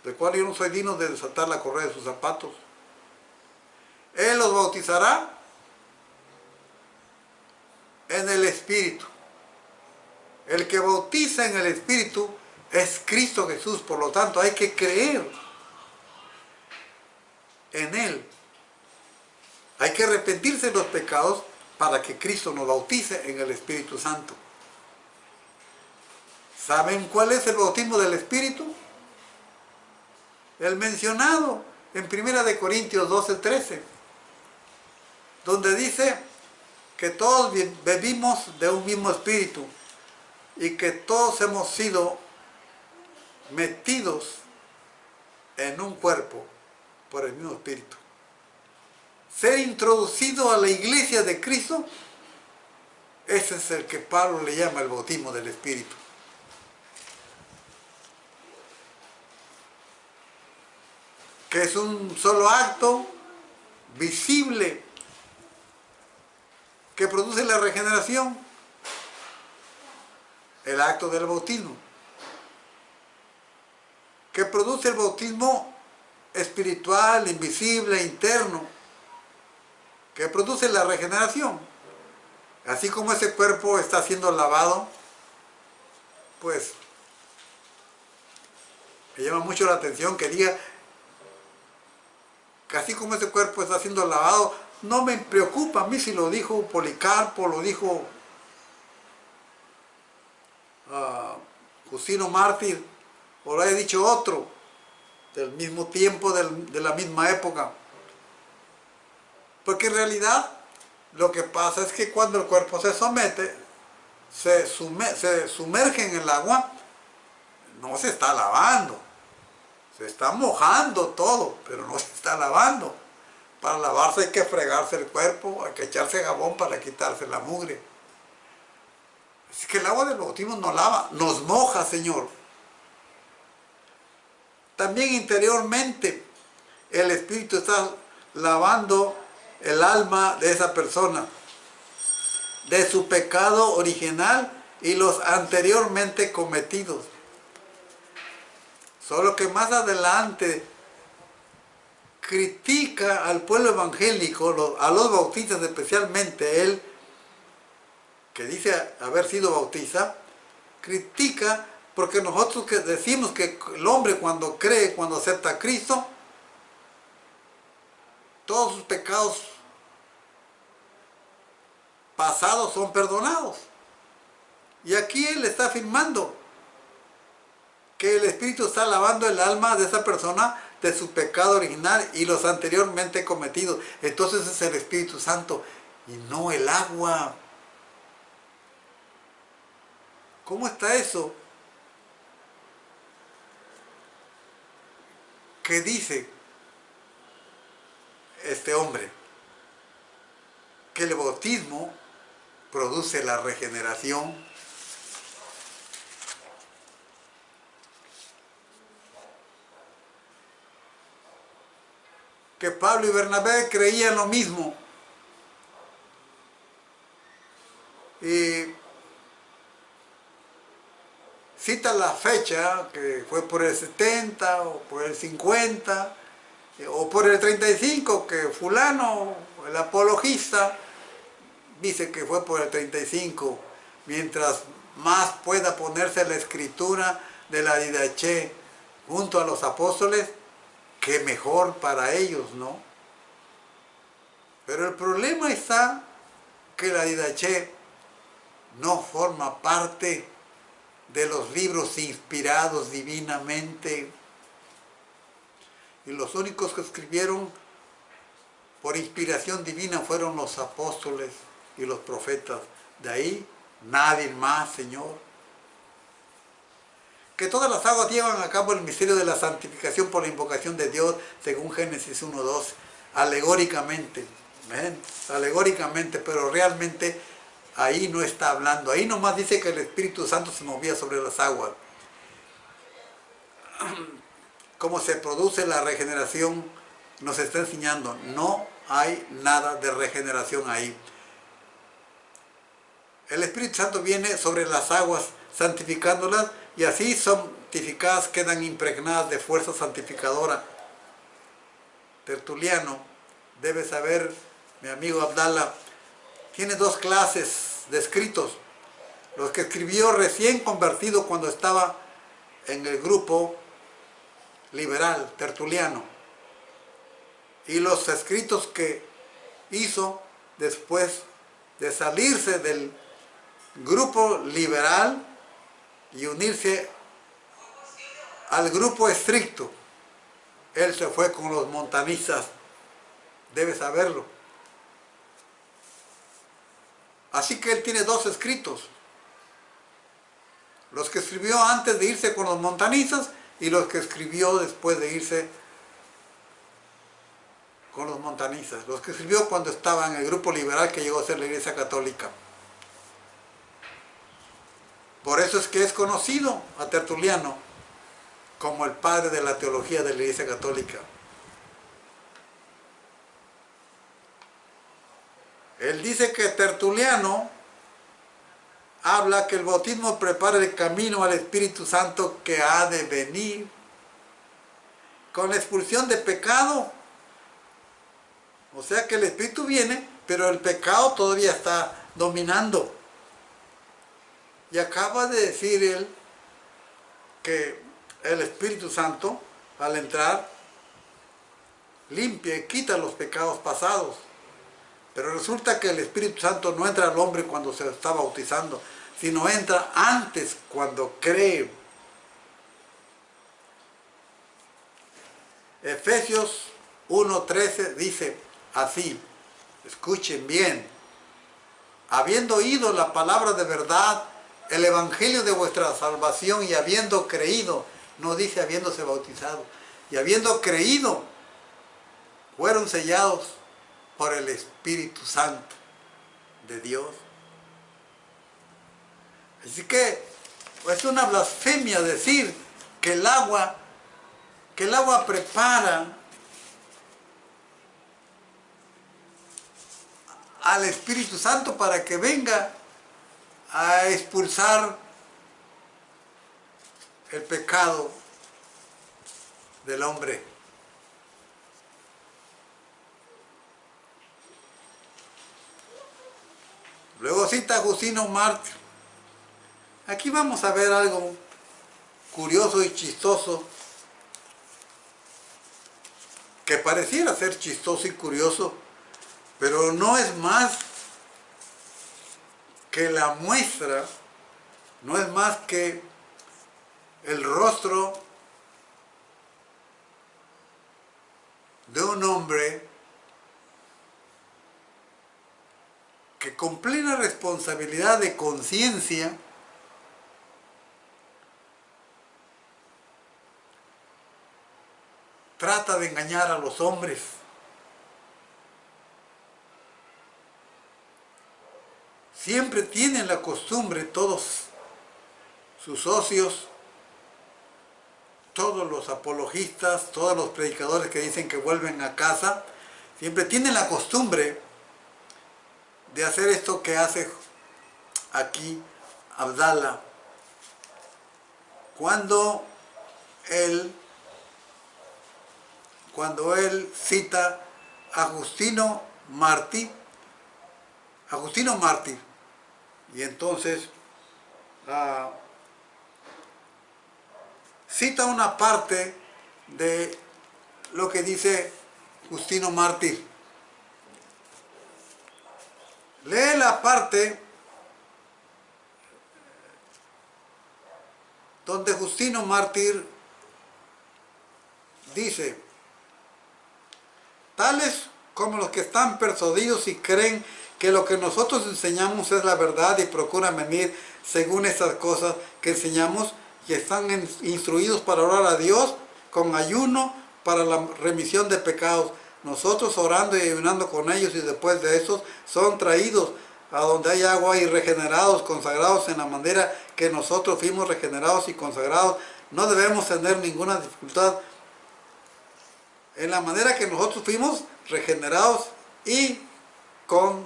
del cual yo no soy digno de desatar la correa de sus zapatos. Él los bautizará en el Espíritu. El que bautiza en el Espíritu es Cristo Jesús, por lo tanto hay que creer en Él. Hay que arrepentirse de los pecados para que Cristo nos bautice en el Espíritu Santo. ¿Saben cuál es el bautismo del Espíritu? El mencionado en 1 Corintios 12:13, donde dice que todos bebimos de un mismo espíritu y que todos hemos sido metidos en un cuerpo por el mismo espíritu. Ser introducido a la iglesia de Cristo, ese es el que Pablo le llama el bautismo del Espíritu. Que es un solo acto visible que produce la regeneración, el acto del bautismo, que produce el bautismo espiritual, invisible, interno, que produce la regeneración. Así como ese cuerpo está siendo lavado, pues me llama mucho la atención que diga que así como ese cuerpo está siendo lavado, no me preocupa a mí si lo dijo Policarpo, lo dijo Justino Mártir, o lo haya dicho otro, del mismo tiempo, de la misma época. Porque en realidad lo que pasa es que cuando el cuerpo se somete, se sumerge en el agua, no se está lavando, se está mojando todo, pero no se está lavando. Para lavarse hay que fregarse el cuerpo, hay que echarse jabón para quitarse la mugre. Así que el agua del bautismo nos lava, nos moja, Señor. También interiormente el Espíritu está lavando el alma de esa persona, de su pecado original y los anteriormente cometidos. Solo que más adelante critica al pueblo evangélico, a los bautistas especialmente, él que dice haber sido bautista, critica porque nosotros que decimos que el hombre cuando cree, cuando acepta a Cristo, todos sus pecados pasados son perdonados. Y aquí él está afirmando que el Espíritu está lavando el alma de esa persona de su pecado original y los anteriormente cometidos. Entonces es el Espíritu Santo y no el agua. ¿Cómo está eso? ¿Qué dice este hombre? Que el bautismo produce la regeneración. Que Pablo y Bernabé creían lo mismo. Y cita la fecha, que fue por el 70 o por el 50 o por el 35, que fulano, el apologista, dice que fue por el 35. Mientras más pueda ponerse la escritura de la Didaché junto a los apóstoles, que mejor para ellos, ¿no? Pero el problema está que la Didaché no forma parte de los libros inspirados divinamente. Y los únicos que escribieron por inspiración divina fueron los apóstoles y los profetas. De ahí, nadie más, Señor. Que todas las aguas llevan a cabo el misterio de la santificación por la invocación de Dios, según Génesis 1:12, alegóricamente. ¿Ven? Alegóricamente, pero realmente ahí no está hablando. Ahí nomás dice que el Espíritu Santo se movía sobre las aguas. Cómo se produce la regeneración nos está enseñando. No hay nada de regeneración ahí. El Espíritu Santo viene sobre las aguas, santificándolas, y así santificadas quedan impregnadas de fuerza santificadora. Tertuliano, debe saber, mi amigo Abdala, tiene dos clases de escritos. Los que escribió recién convertido cuando estaba en el grupo liberal, Tertuliano, y los escritos que hizo después de salirse del grupo liberal y unirse al grupo estricto. Él se fue con los montanistas, debe saberlo. Así que él tiene dos escritos: los que escribió antes de irse con los montanistas y los que escribió después de irse con los montanistas. Los que escribió cuando estaba en el grupo liberal que llegó a ser la Iglesia Católica. Por eso es que es conocido a Tertuliano como el padre de la teología de la Iglesia Católica. Él dice que Tertuliano habla que el bautismo prepara el camino al Espíritu Santo que ha de venir con la expulsión de pecado. O sea que el Espíritu viene, pero el pecado todavía está dominando. Y acaba de decir él que el Espíritu Santo, al entrar, limpia y quita los pecados pasados. Pero resulta que el Espíritu Santo no entra al hombre cuando se está bautizando, sino entra antes, cuando cree. Efesios 1:13 dice así, escuchen bien: habiendo oído la palabra de verdad, el evangelio de vuestra salvación, y habiendo creído, no dice habiéndose bautizado, y habiendo creído, fueron sellados por el Espíritu Santo de Dios. Así que es una blasfemia decir que el agua prepara al Espíritu Santo para que venga a expulsar el pecado del hombre. Luego cita a Justino Mártir. Aquí vamos a ver algo curioso y chistoso, que pareciera ser chistoso y curioso, pero no es más que la muestra, no es más que el rostro de un hombre que con plena responsabilidad de conciencia trata de engañar a los hombres. Siempre tienen la costumbre, todos sus socios, todos los apologistas, todos los predicadores que dicen que vuelven a casa, siempre tienen la costumbre de hacer esto que hace aquí Abdala, cuando él cita a Justino Mártir, y entonces cita una parte de lo que dice Justino Mártir. Lee la parte donde Justino Mártir dice: tales como los que están persuadidos y creen que lo que nosotros enseñamos es la verdad y procuran venir según estas cosas que enseñamos, y están instruidos para orar a Dios con ayuno para la remisión de pecados. Nosotros orando y ayunando con ellos, y después de eso son traídos a donde hay agua y regenerados, consagrados en la manera que nosotros fuimos regenerados y consagrados. No debemos tener ninguna dificultad en la manera que nosotros fuimos regenerados y consagrados,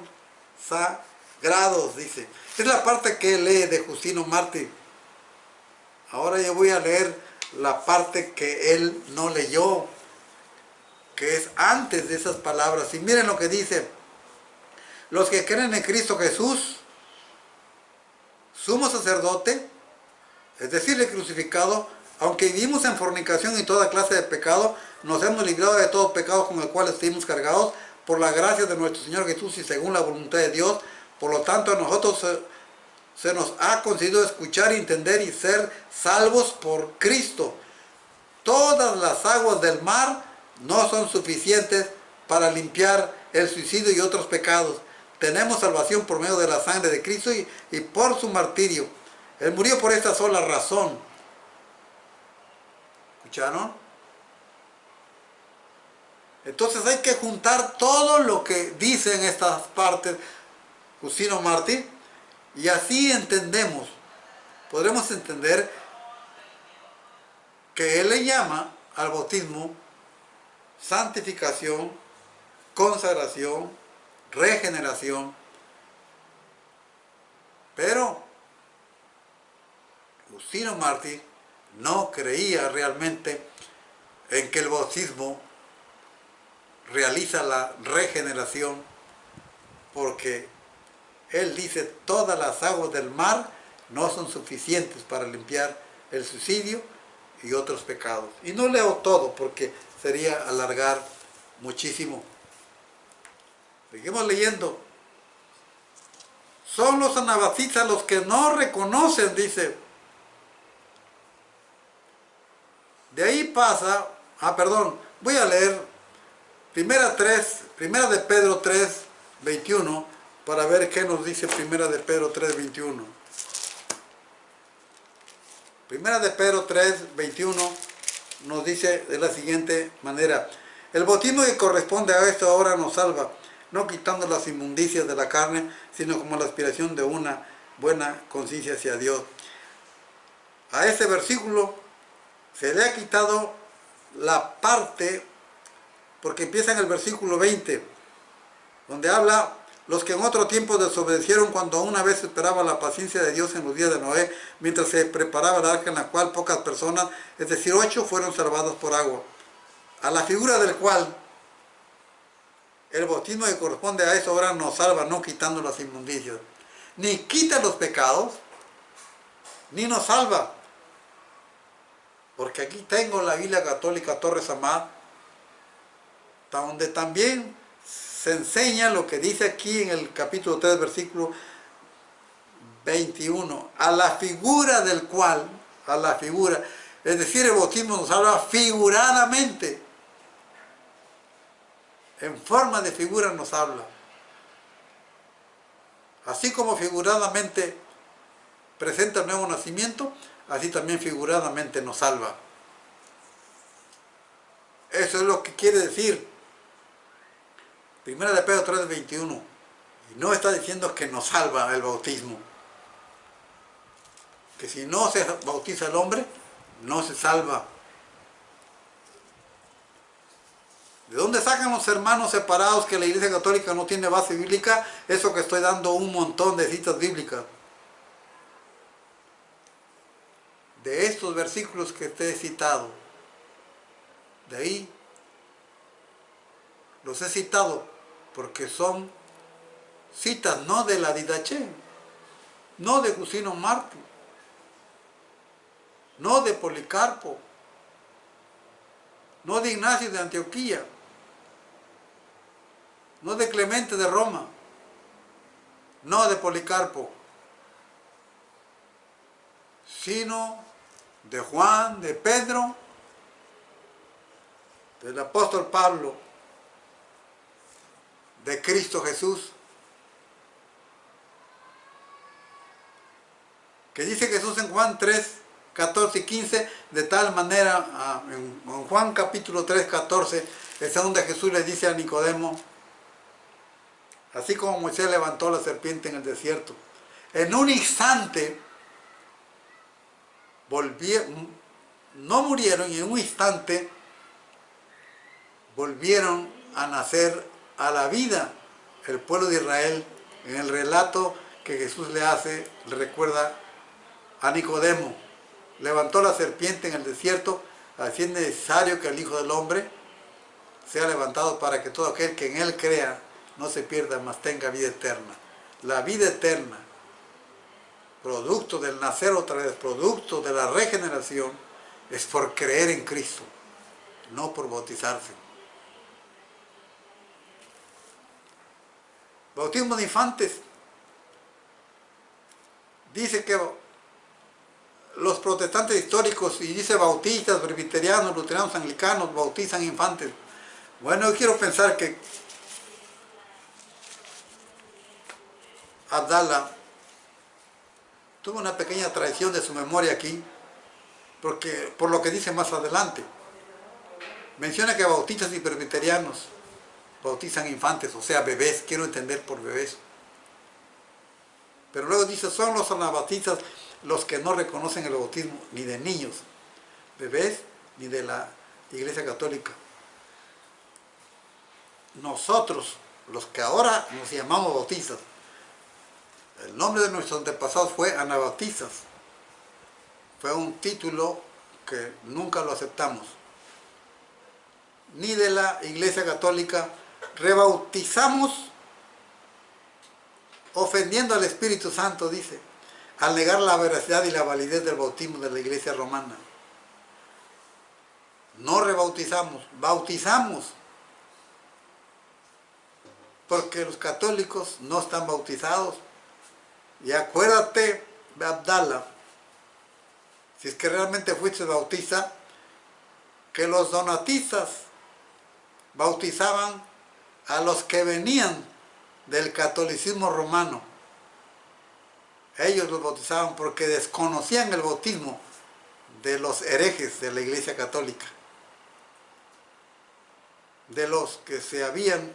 dice. Es la parte que lee de Justino Mártir. Ahora yo voy a leer la parte que él no leyó, que es antes de esas palabras. Y miren lo que dice: los que creen en Cristo Jesús, sumo sacerdote, es decir, el crucificado, aunque vivimos en fornicación y toda clase de pecado, nos hemos librado de todo pecado con el cual estuvimos cargados, por la gracia de nuestro Señor Jesús y según la voluntad de Dios. Por lo tanto, a nosotros se nos ha concedido escuchar, entender y ser salvos por Cristo. Todas las aguas del mar no son suficientes para limpiar el suicidio y otros pecados. Tenemos salvación por medio de la sangre de Cristo y por su martirio. Él murió por esta sola razón. ¿Escucharon? Entonces hay que juntar todo lo que dicen estas partes Justino Mártir, y así entendemos, podremos entender que él le llama al bautismo santificación, consagración, regeneración. Pero Justino Mártir no creía realmente en que el bautismo realiza la regeneración, porque él dice: todas las aguas del mar no son suficientes para limpiar el suicidio y otros pecados. Y no leo todo porque sería alargar muchísimo. Seguimos leyendo. Son los anabatistas los que no reconocen, dice. De ahí pasa, voy a leer Primera de Pedro 3, 21, para ver qué nos dice Primera de Pedro 3, 21. Primera de Pedro 3, 21 nos dice de la siguiente manera: el bautismo que corresponde a esto ahora nos salva, no quitando las inmundicias de la carne, sino como la aspiración de una buena conciencia hacia Dios. A este versículo se le ha quitado la parte, porque empieza en el versículo 20, donde habla: los que en otro tiempo desobedecieron cuando una vez esperaba la paciencia de Dios en los días de Noé, mientras se preparaba el arca, en la cual pocas personas, es decir 8, fueron salvadas por agua. A la figura del cual el bautismo que corresponde a eso ahora nos salva, no quitando las inmundicias. Ni quita los pecados, ni nos salva. Porque aquí tengo la Biblia Católica Torres Amat, donde también se enseña lo que dice aquí en el capítulo 3, versículo 21. A la figura del cual, es decir, el bautismo nos habla figuradamente. En forma de figura nos habla. Así como figuradamente presenta el nuevo nacimiento, así también figuradamente nos salva. Eso es lo que quiere decir Primera de Pedro 3, 21. Y no está diciendo que nos salva el bautismo. Que si no se bautiza el hombre, no se salva. ¿De dónde sacan los hermanos separados que la Iglesia Católica no tiene base bíblica? Eso que estoy dando un montón de citas bíblicas. De estos versículos que te he citado. De ahí los he citado porque son citas no de la Didache, no de Justino Mártir, no de Policarpo, no de Ignacio de Antioquía, no de Clemente de Roma, no de Policarpo, sino de Juan, de Pedro, del apóstol Pablo, de Cristo Jesús, que dice Jesús en Juan 3, 14 y 15, de tal manera, en Juan capítulo 3, 14, es donde Jesús le dice a Nicodemo, así como Moisés levantó la serpiente en el desierto, en un instante no murieron y en un instante volvieron a nacer a la vida el pueblo de Israel. En el relato que Jesús le hace, le recuerda a Nicodemo, levantó la serpiente en el desierto, así es necesario que el Hijo del Hombre sea levantado para que todo aquel que en él crea no se pierda, mas tenga vida eterna. La vida eterna, producto del nacer otra vez, producto de la regeneración, es por creer en Cristo, no por bautizarse. Bautismo de infantes. Dice que los protestantes históricos, y dice bautistas, presbiterianos, luteranos, anglicanos, bautizan infantes. Bueno, yo quiero pensar que Abdala tuvo una pequeña traición de su memoria aquí, porque por lo que dice más adelante, menciona que bautistas y presbiterianos bautizan infantes, o sea, bebés, quiero entender por bebés. Pero luego dice, son los anabautistas los que no reconocen el bautismo ni de niños, bebés, ni de la Iglesia Católica. Nosotros, los que ahora nos llamamos bautistas, el nombre de nuestros antepasados fue anabautistas. Fue un título que nunca lo aceptamos. Ni de la Iglesia Católica. Rebautizamos ofendiendo al Espíritu Santo, dice, al negar la veracidad y la validez del bautismo de la Iglesia romana. No rebautizamos, bautizamos. Porque los católicos no están bautizados. Y acuérdate, Abdala, si es que realmente fuiste bautista, que los donatistas bautizaban a los que venían del catolicismo romano. Ellos los bautizaban porque desconocían el bautismo de los herejes de la Iglesia Católica, de los que se habían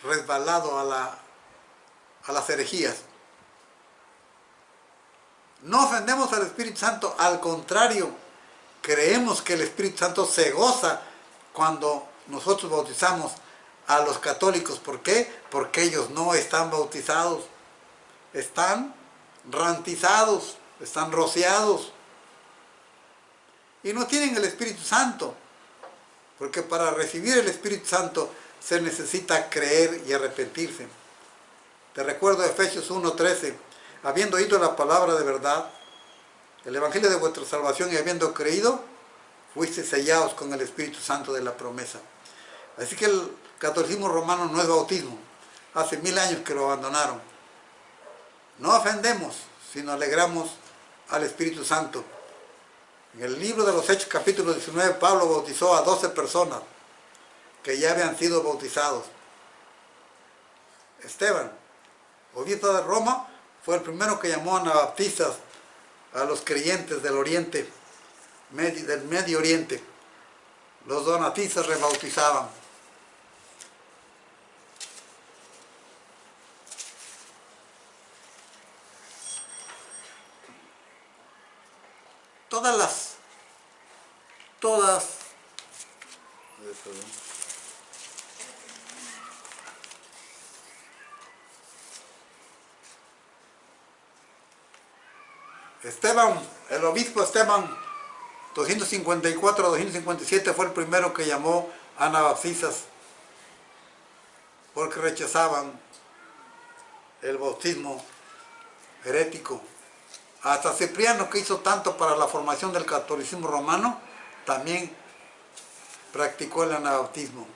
resbalado a las herejías. No ofendemos al Espíritu Santo, al contrario, creemos que el Espíritu Santo se goza cuando nosotros bautizamos a los católicos. ¿Por qué? Porque ellos no están bautizados, están rantizados, están rociados y no tienen el Espíritu Santo, porque para recibir el Espíritu Santo se necesita creer y arrepentirse. Te recuerdo Efesios 1:13, habiendo oído la palabra de verdad, el Evangelio de vuestra salvación, y habiendo creído, fuiste sellados con el Espíritu Santo de la promesa. Así que el catolicismo romano no es bautismo. Hace 1000 años que lo abandonaron. No ofendemos, sino alegramos al Espíritu Santo. En el libro de los Hechos, capítulo 19, Pablo bautizó a 12 personas que ya habían sido bautizados. Esteban, obispo de Roma, fue el primero que llamó anabaptistas a los creyentes del Oriente, del Medio Oriente. Los donatistas rebautizaban. Esteban, el obispo Esteban, 254-257, fue el primero que llamó anabaptistas porque rechazaban el bautismo herético. Hasta Cipriano, que hizo tanto para la formación del catolicismo romano, también practicó el anabautismo.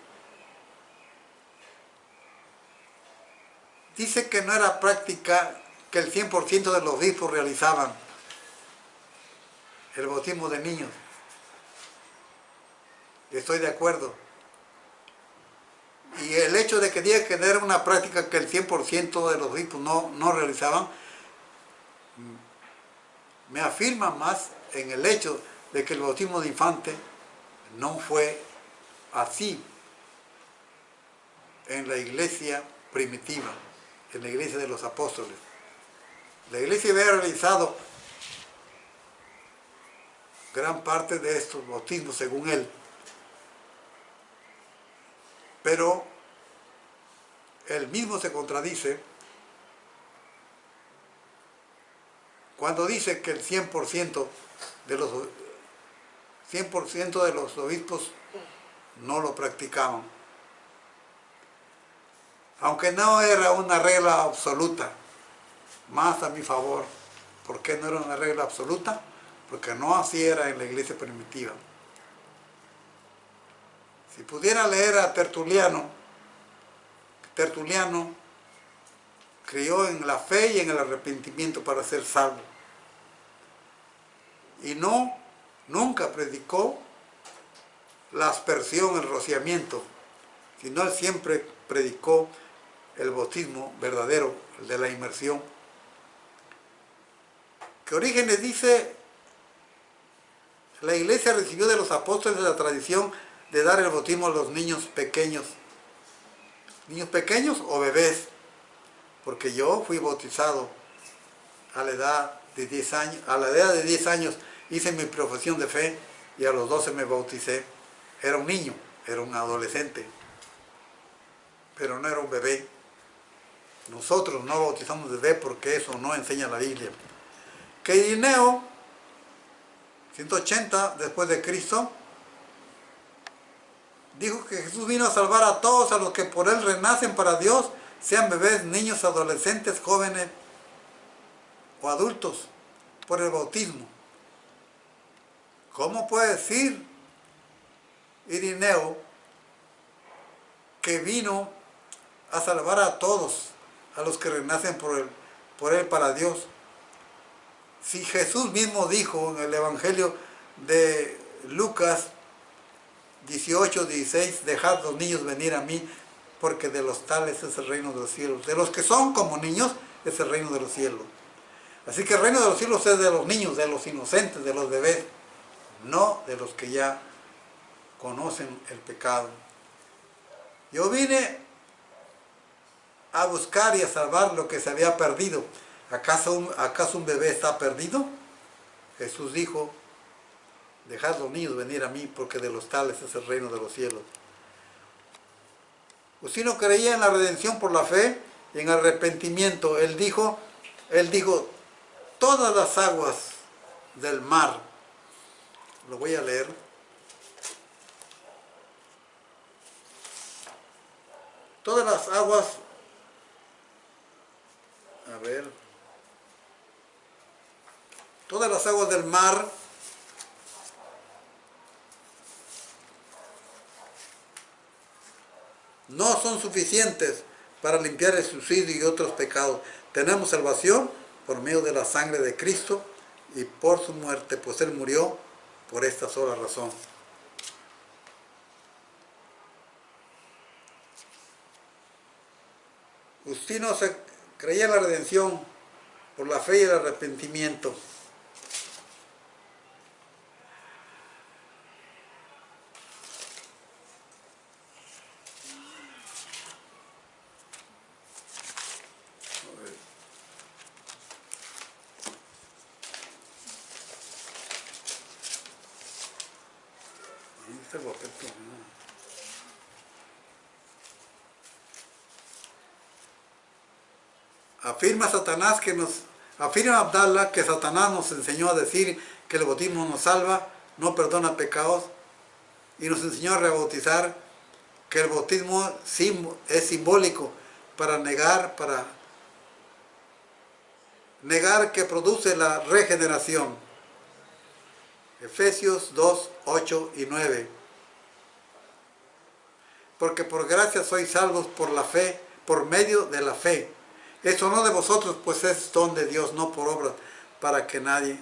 Dice que no era práctica que el 100% de los obispos realizaban. el bautismo de niños. Estoy de acuerdo. Y el hecho de que diga que era una práctica que el 100% de los obispos no realizaban, me afirma más en el hecho de que el bautismo de infante no fue así en la iglesia primitiva, en la iglesia de los apóstoles. La iglesia había realizado gran parte de estos bautismos según él, pero él mismo se contradice cuando dice que el 100% de los obispos no lo practicaban. Aunque no era una regla absoluta, más a mi favor. ¿Por qué no era una regla absoluta? Porque no así era en la iglesia primitiva. Si pudiera leer a Tertuliano, Tertuliano creyó en la fe y en el arrepentimiento para ser salvo. Y nunca predicó la aspersión, el rociamiento, sino él siempre predicó el bautismo verdadero, el de la inmersión. Que Orígenes dice, la iglesia recibió de los apóstoles la tradición de dar el bautismo a los niños pequeños o bebés, porque yo fui bautizado a la edad de 10 años, hice mi profesión de fe y a los 12 me bauticé. Era un niño, era un adolescente, pero no era un bebé. Nosotros no bautizamos bebé porque eso no enseña la Biblia. Que Irineo, 180 después de Cristo, dijo que Jesús vino a salvar a todos a los que por él renacen para Dios, sean bebés, niños, adolescentes, jóvenes o adultos, por el bautismo. ¿Cómo puede decir Irineo que vino a salvar a todos, a los que renacen por él para Dios? Si Jesús mismo dijo en el Evangelio de Lucas 18, 16, dejad los niños venir a mí, porque de los tales es el reino de los cielos. De los que son como niños es el reino de los cielos. Así que el reino de los cielos es de los niños, de los inocentes, de los bebés, no de los que ya conocen el pecado. Yo vine a buscar y a salvar lo que se había perdido. ¿Acaso un bebé está perdido? Jesús dijo, dejad los niños venir a mí, porque de los tales es el reino de los cielos. Justino creía en la redención por la fe y en arrepentimiento. Él dijo, todas las aguas del mar, lo voy a leer, todas las aguas, todas las aguas del mar no son suficientes para limpiar el suicidio y otros pecados. Tenemos salvación por medio de la sangre de Cristo y por su muerte, pues Él murió por esta sola razón. Justino creía en la redención por la fe y el arrepentimiento. Afirma Abdala que Satanás nos enseñó a decir que el bautismo nos salva, no perdona pecados, y nos enseñó a rebautizar, que el bautismo es simbólico para negar que produce la regeneración. Efesios 2, 8 y 9. Porque por gracia sois salvos por la fe, por medio de la fe. Eso no de vosotros, pues es don de Dios, no por obras, para que nadie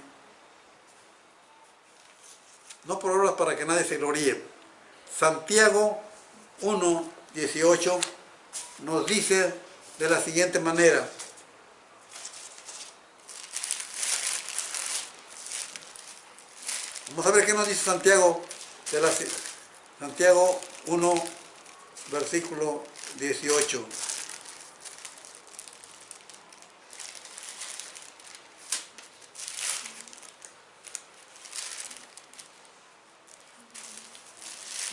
no por obras para que nadie se gloríe. Santiago 1:18 nos dice de la siguiente manera: vamos a ver qué nos dice Santiago, Santiago 1, versículo 18.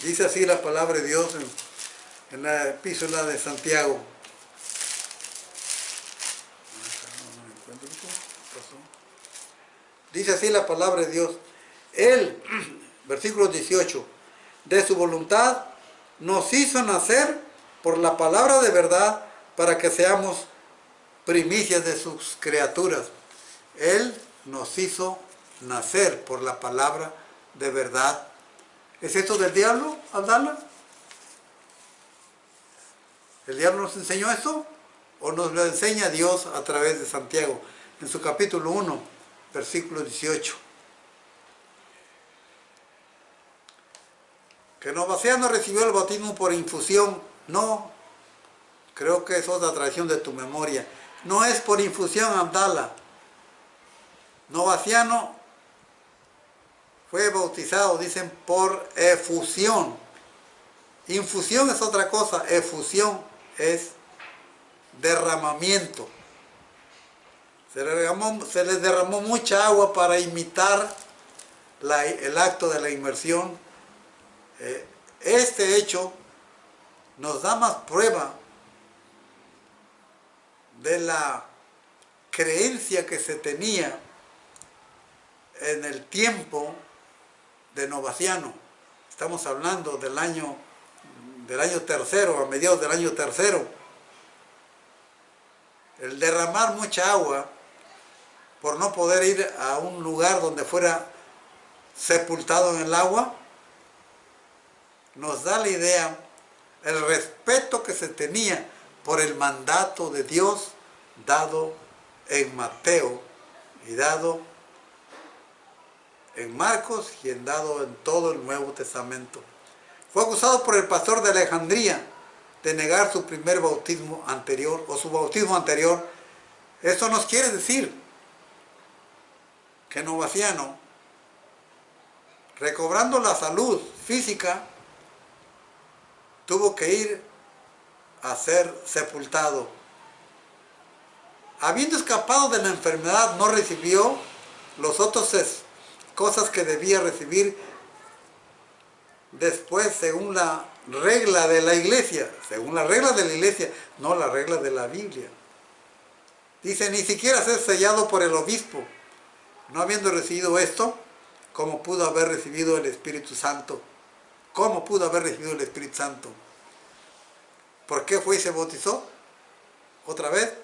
Dice así la palabra de Dios en la epístola de Santiago. Dice así la palabra de Dios. Él, versículo 18, de su voluntad nos hizo nacer por la palabra de verdad para que seamos primicias de sus criaturas. Él nos hizo nacer por la palabra de verdad. ¿Es esto del diablo, Abdala? ¿El diablo nos enseñó esto? ¿O nos lo enseña Dios a través de Santiago? En su capítulo 1, versículo 18. Que Novaciano recibió el bautismo por infusión. No, creo que es otra tradición de tu memoria. No es por infusión, Abdala. Novaciano fue bautizado, dicen, por efusión. Infusión es otra cosa, efusión es derramamiento. Se les derramó mucha agua para imitar el acto de la inmersión. Este hecho nos da más prueba de la creencia que se tenía en el tiempo de Novaciano. Estamos hablando del año tercero, a mediados del año tercero. El derramar mucha agua por no poder ir a un lugar donde fuera sepultado en el agua, nos da la idea, el respeto que se tenía por el mandato de Dios dado en Mateo y dado en Marcos y dado en todo el Nuevo Testamento. Fue acusado por el pastor de Alejandría de negar su primer bautismo anterior o su bautismo anterior. Esto nos quiere decir que Novaciano, recobrando la salud física, tuvo que ir a ser sepultado. Habiendo escapado de la enfermedad, no recibió las otras cosas que debía recibir después, según la regla de la iglesia, no la regla de la Biblia. Dice, ni siquiera ser sellado por el obispo. No habiendo recibido esto, ¿cómo pudo haber recibido el Espíritu Santo? ¿Cómo pudo haber recibido el Espíritu Santo? ¿Por qué fue y se bautizó? ¿Otra vez?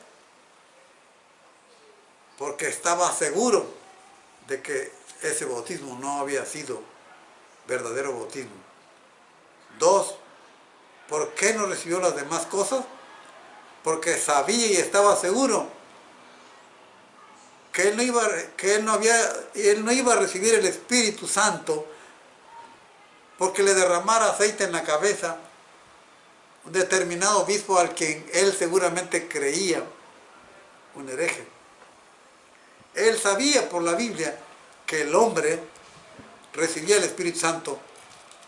Porque estaba seguro de que ese bautismo no había sido verdadero bautismo. 2. ¿Por qué no recibió las demás cosas? Porque sabía y estaba seguro que él no iba a recibir el Espíritu Santo porque le derramara aceite en la cabeza un determinado obispo al quien él seguramente creía un hereje. Él sabía por la Biblia que el hombre recibía el Espíritu Santo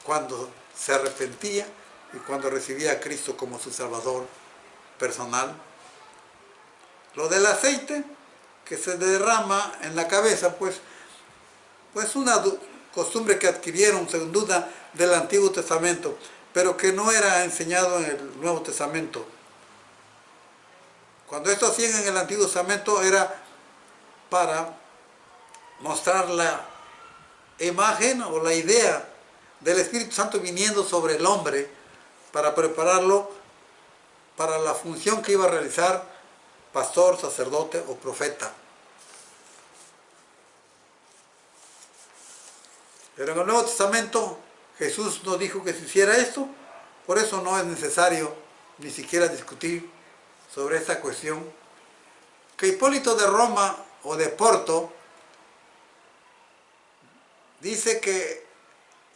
cuando se arrepentía y cuando recibía a Cristo como su Salvador personal. Lo del aceite que se derrama en la cabeza, pues una costumbre que adquirieron sin duda del Antiguo Testamento, pero que no era enseñado en el Nuevo Testamento. Cuando esto hacían en el Antiguo Testamento era para mostrar la imagen o la idea del Espíritu Santo viniendo sobre el hombre para prepararlo para la función que iba a realizar pastor, sacerdote o profeta. Pero en el Nuevo Testamento Jesús nos dijo que se hiciera esto, por eso no es necesario ni siquiera discutir sobre esta cuestión. Que Hipólito de Roma o de Porto dice que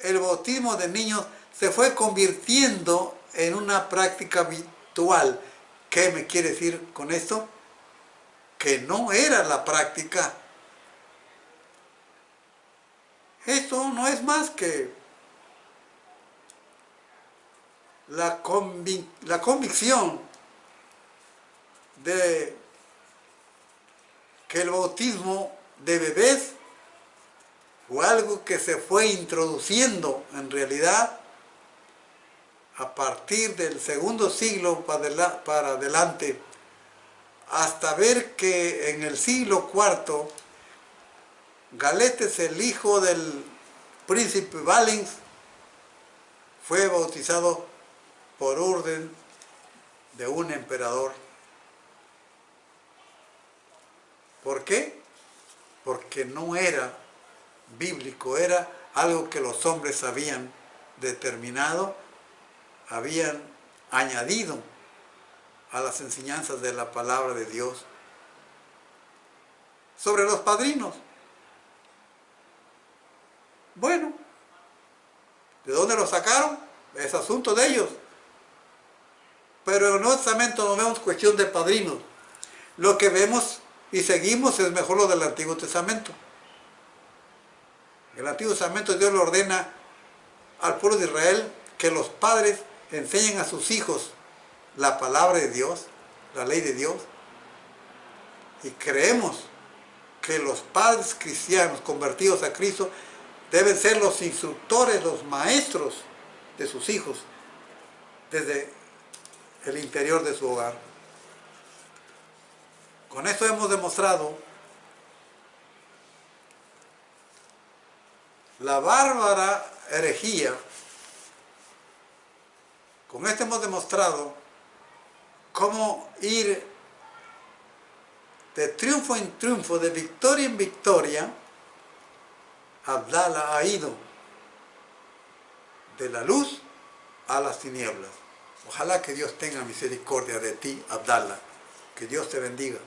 el bautismo de niños se fue convirtiendo en una práctica habitual. ¿Qué me quiere decir con esto? Que no era la práctica. Esto no es más que la convicción de que el bautismo de bebés fue algo que se fue introduciendo en realidad a partir del segundo siglo para adelante, hasta ver que en el siglo IV, Galetes, el hijo del príncipe Valens, fue bautizado por orden de un emperador. ¿Por qué? Porque no era bíblico, era algo que los hombres habían determinado, habían añadido a las enseñanzas de la palabra de Dios. Sobre los padrinos. Bueno, ¿de dónde los sacaron? Es asunto de ellos. Pero en el Nuevo Testamento no vemos cuestión de padrinos. Lo que vemos y seguimos es mejor lo del Antiguo Testamento. En el Antiguo Testamento Dios le ordena al pueblo de Israel que los padres enseñen a sus hijos la palabra de Dios, la ley de Dios. Y creemos que los padres cristianos convertidos a Cristo deben ser los instructores, los maestros de sus hijos desde el interior de su hogar. Con esto hemos demostrado la bárbara herejía. Con esto hemos demostrado cómo ir de triunfo en triunfo, de victoria en victoria. Abdala ha ido de la luz a las tinieblas. Ojalá que Dios tenga misericordia de ti, Abdala. Que Dios te bendiga.